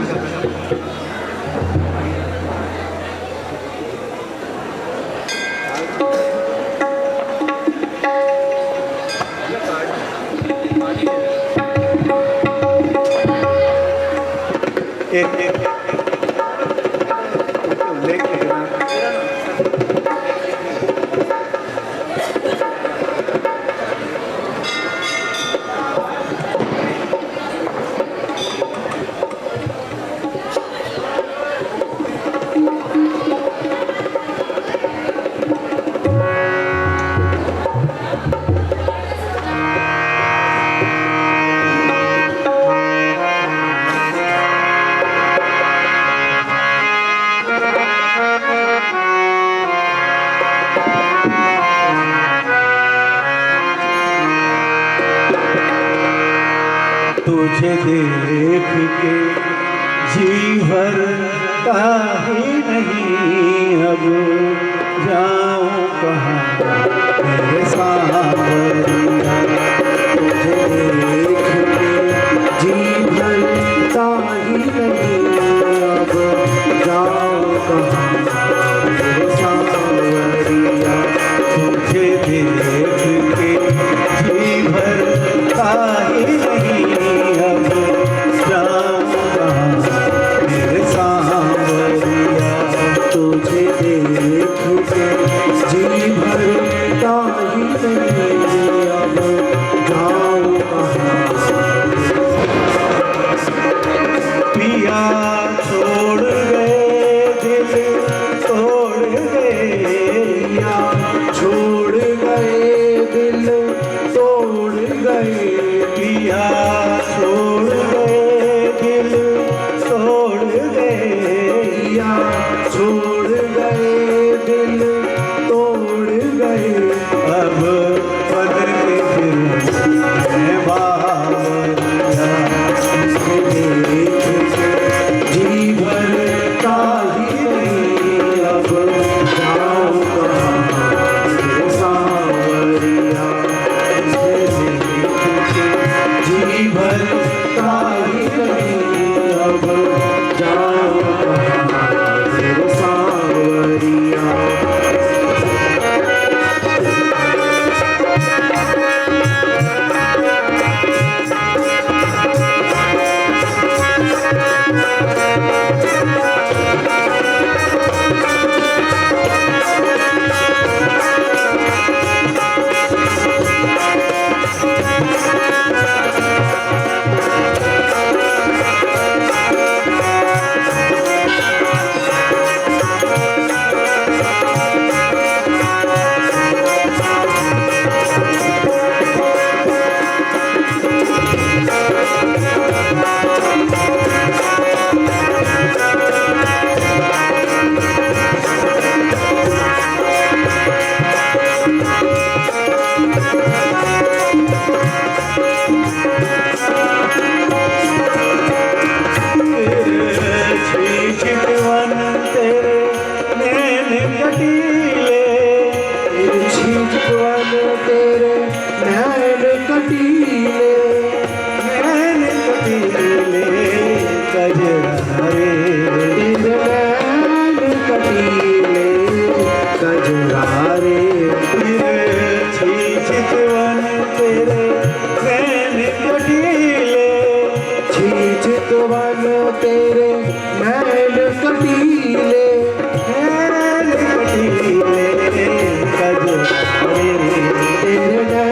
एक तुझे देख के जी भरता ही नहीं, अब जाऊं कहाँ मेरे सांवरिया। तुझे देख के जी भरता ही नहीं, अब जाऊं कहाँ मेरे सांवरिया। तुझे देख के जी भरता ही नहीं, अब जाऊं कहाँ मेरे सांवरिया। तुझे देख के जी भरता ही नहीं, अब जाऊं कहाँ। पिया छोड़ गए दिल तोड़ गए, या छोड़ गए दिल तोड़ गए। पिया छोड़ गए दिल तोड़ गए, या छोड़ गए दिल तोड़ गए। अब बन के फिर मैं बावरिया। तुझे देख के जी भरता ही नहीं, अब जाऊं कहाँ मेरे सांवरिया। तुझे देख के जी भरता ही नहीं, अब जाऊं कहाँ मेरे सांवरिया। चितवन तेरे नैन कटीले, तिरछी चितवन तेरे नैन कटीले। नैन कटीले कजरारे, तेरे नैन कटीले कजरारे। तिरछी चितवन तेरे नैन कटीले, छी चितवन तेरे नैन कटीले। नैन कटीले कजरारे। तेरे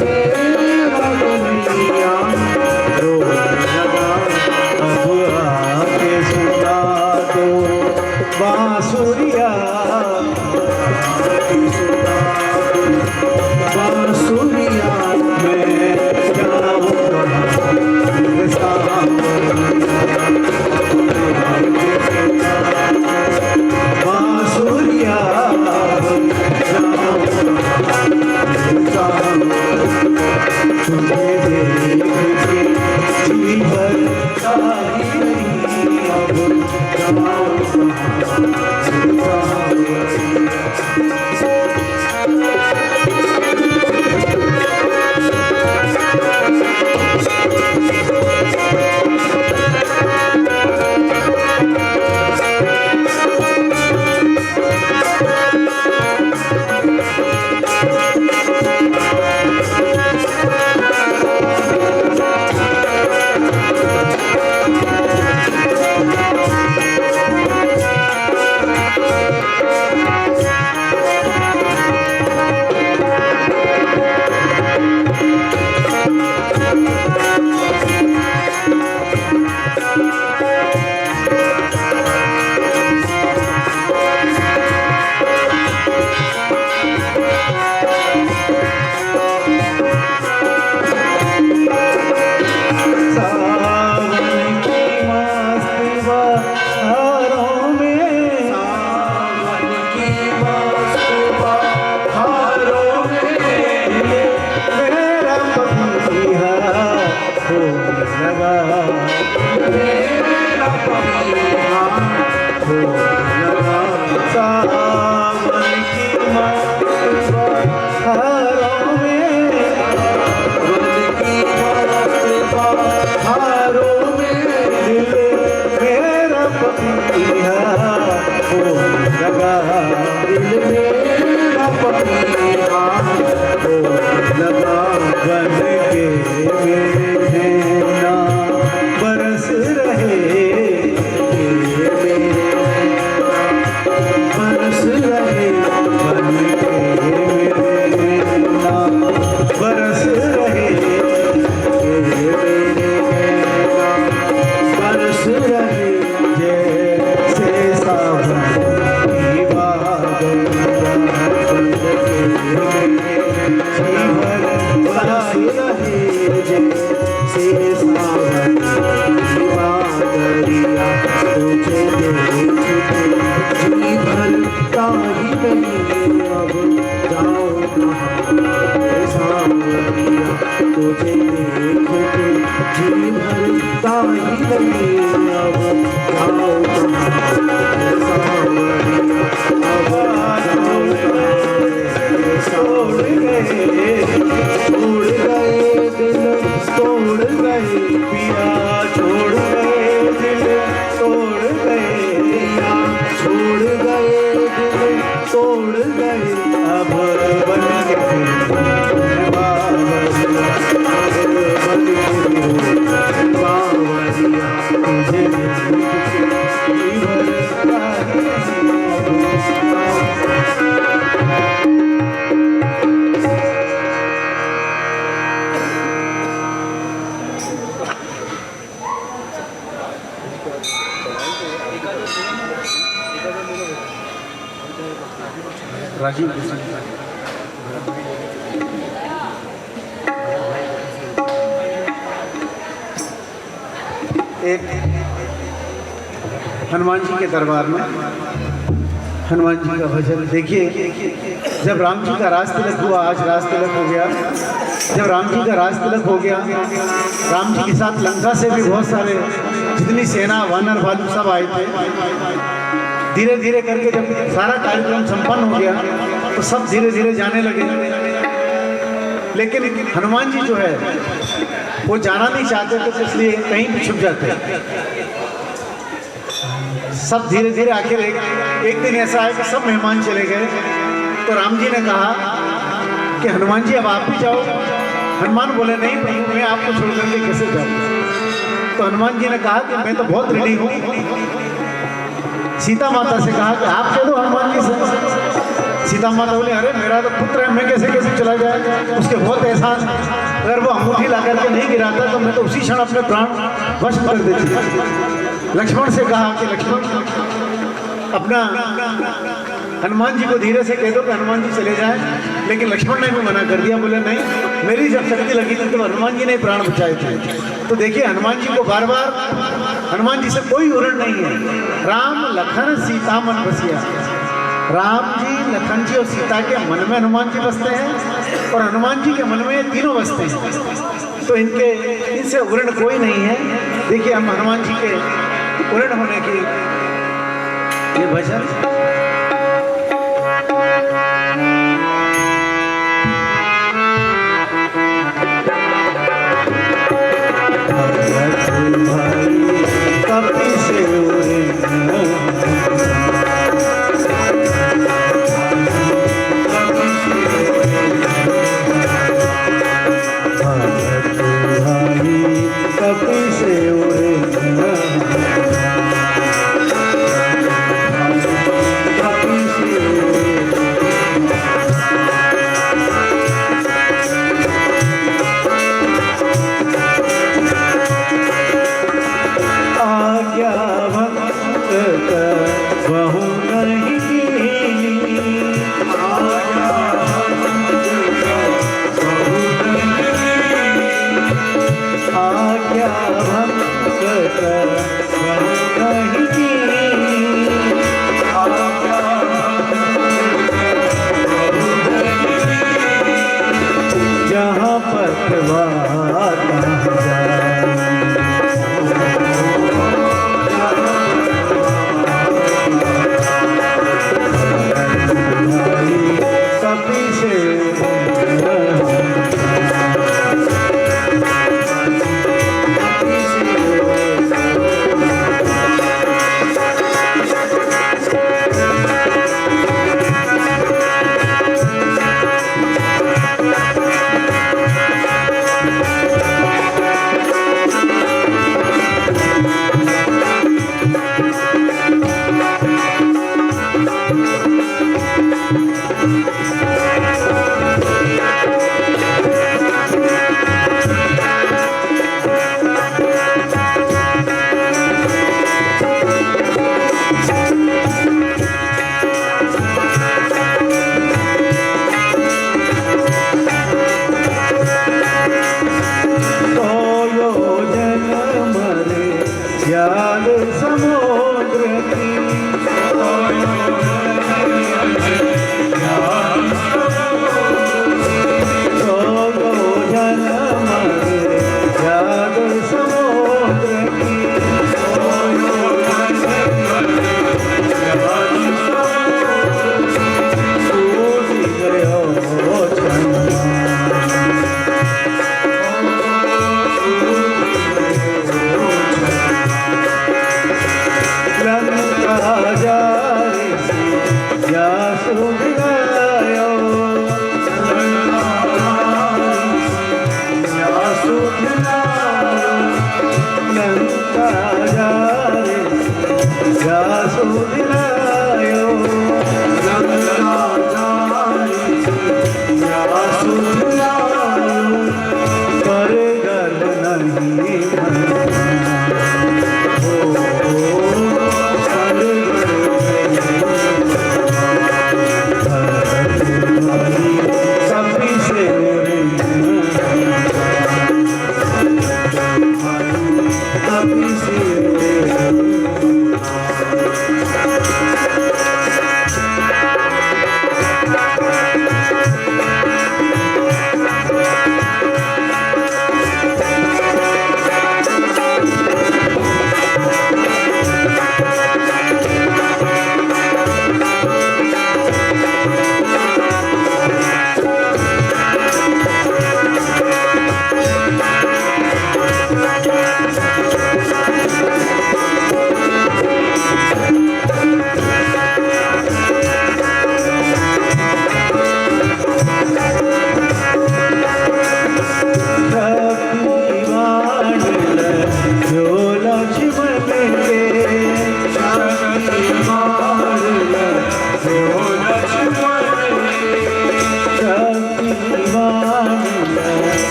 मेरा कन्हैया रोने लगा, अब आके सुना दो बांसुरिया, बांसुरिया मैं जाऊँ कहाँ बांसुरिया तुझे देख के जी भरता ही नहीं, अब जाऊँ कहाँ राजीव एक हनुमान जी के दरबार में हनुमान जी का भजन देखिए। जब राम जी का राज तिलक हुआ, आज राज तिलक हो गया, जब राम जी का राज तिलक हो गया, राम जी के साथ लंका से भी बहुत सारे जितनी सेना वानर भालू सब आए थे। धीरे धीरे करके जब सारा कार्यक्रम संपन्न हो गया तो सब धीरे धीरे जाने लगे, लेकिन हनुमान जी जो है वो जाना नहीं चाहते थे, तो इसलिए कहीं भी छुप जाते। सब धीरे धीरे आखिर एक दिन ऐसा है कि सब मेहमान चले गए, तो राम जी ने कहा कि हनुमान जी अब आप भी जाओ। हनुमान बोले नहीं प्रभु, मैं आपको छोड़ करके कैसे जाऊँ। तो हनुमान जी ने कहा कि मैं तो बहुत रेडी हूँ। सीता माता से कहा कि आप कह दो हनुमान जी से। सीता माता बोली अरे मेरा तो पुत्र है, मैं कैसे कैसे चला जाए, उसके बहुत एहसान है, अगर वो अंगूठी ला करके नहीं गिराता तो मैं तो उसी क्षण अपने प्राण वश कर देती। लक्ष्मण से कहा कि लक्ष्मण अपना हनुमान जी को धीरे से कह दो कि हनुमान जी चले जाए, लेकिन लक्ष्मण ने भी मना कर दिया, बोले नहीं, मेरी जब शक्ति लगी थी तो हनुमान जी ने प्राण बचाए थे। तो देखिए हनुमान जी को बार बार, हनुमान जी से कोई उरण नहीं है। राम लखन सीता मन बसिया, राम जी, लखन जी और सीता के मन में हनुमान जी बसते हैं और हनुमान जी के मन में ये तीनों बसते हैं। तो इनसे उरण कोई नहीं है। देखिए हम हनुमान जी के उरण होने की ये भजन कपी से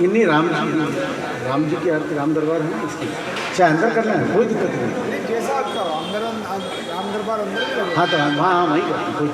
इन्हीं राम जी की आरती राम दरबार है ना इसकी। चाहे अंदर करना है कोई दिक्कत नहीं। जैसा आपका अंदर राम दरबार अंदर हाँ तो हाँ वहीं करते हैं, कोई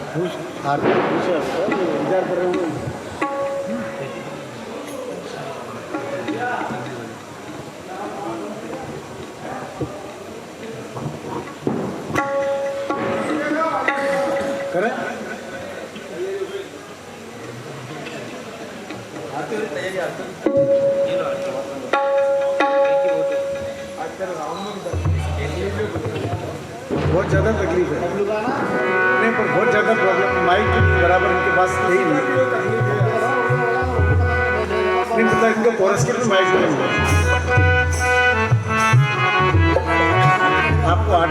आरती पूछे आपको, इंतजार कर रहे हूँ। करें? बहुत ज़्यादा तकलीफ है नहीं, पर बहुत ज़्यादा प्रॉब्लम, माइक बराबर इनके पास नहीं है। नहीं पता इनका कोरस के लिए माइक नहीं है। आपको आठ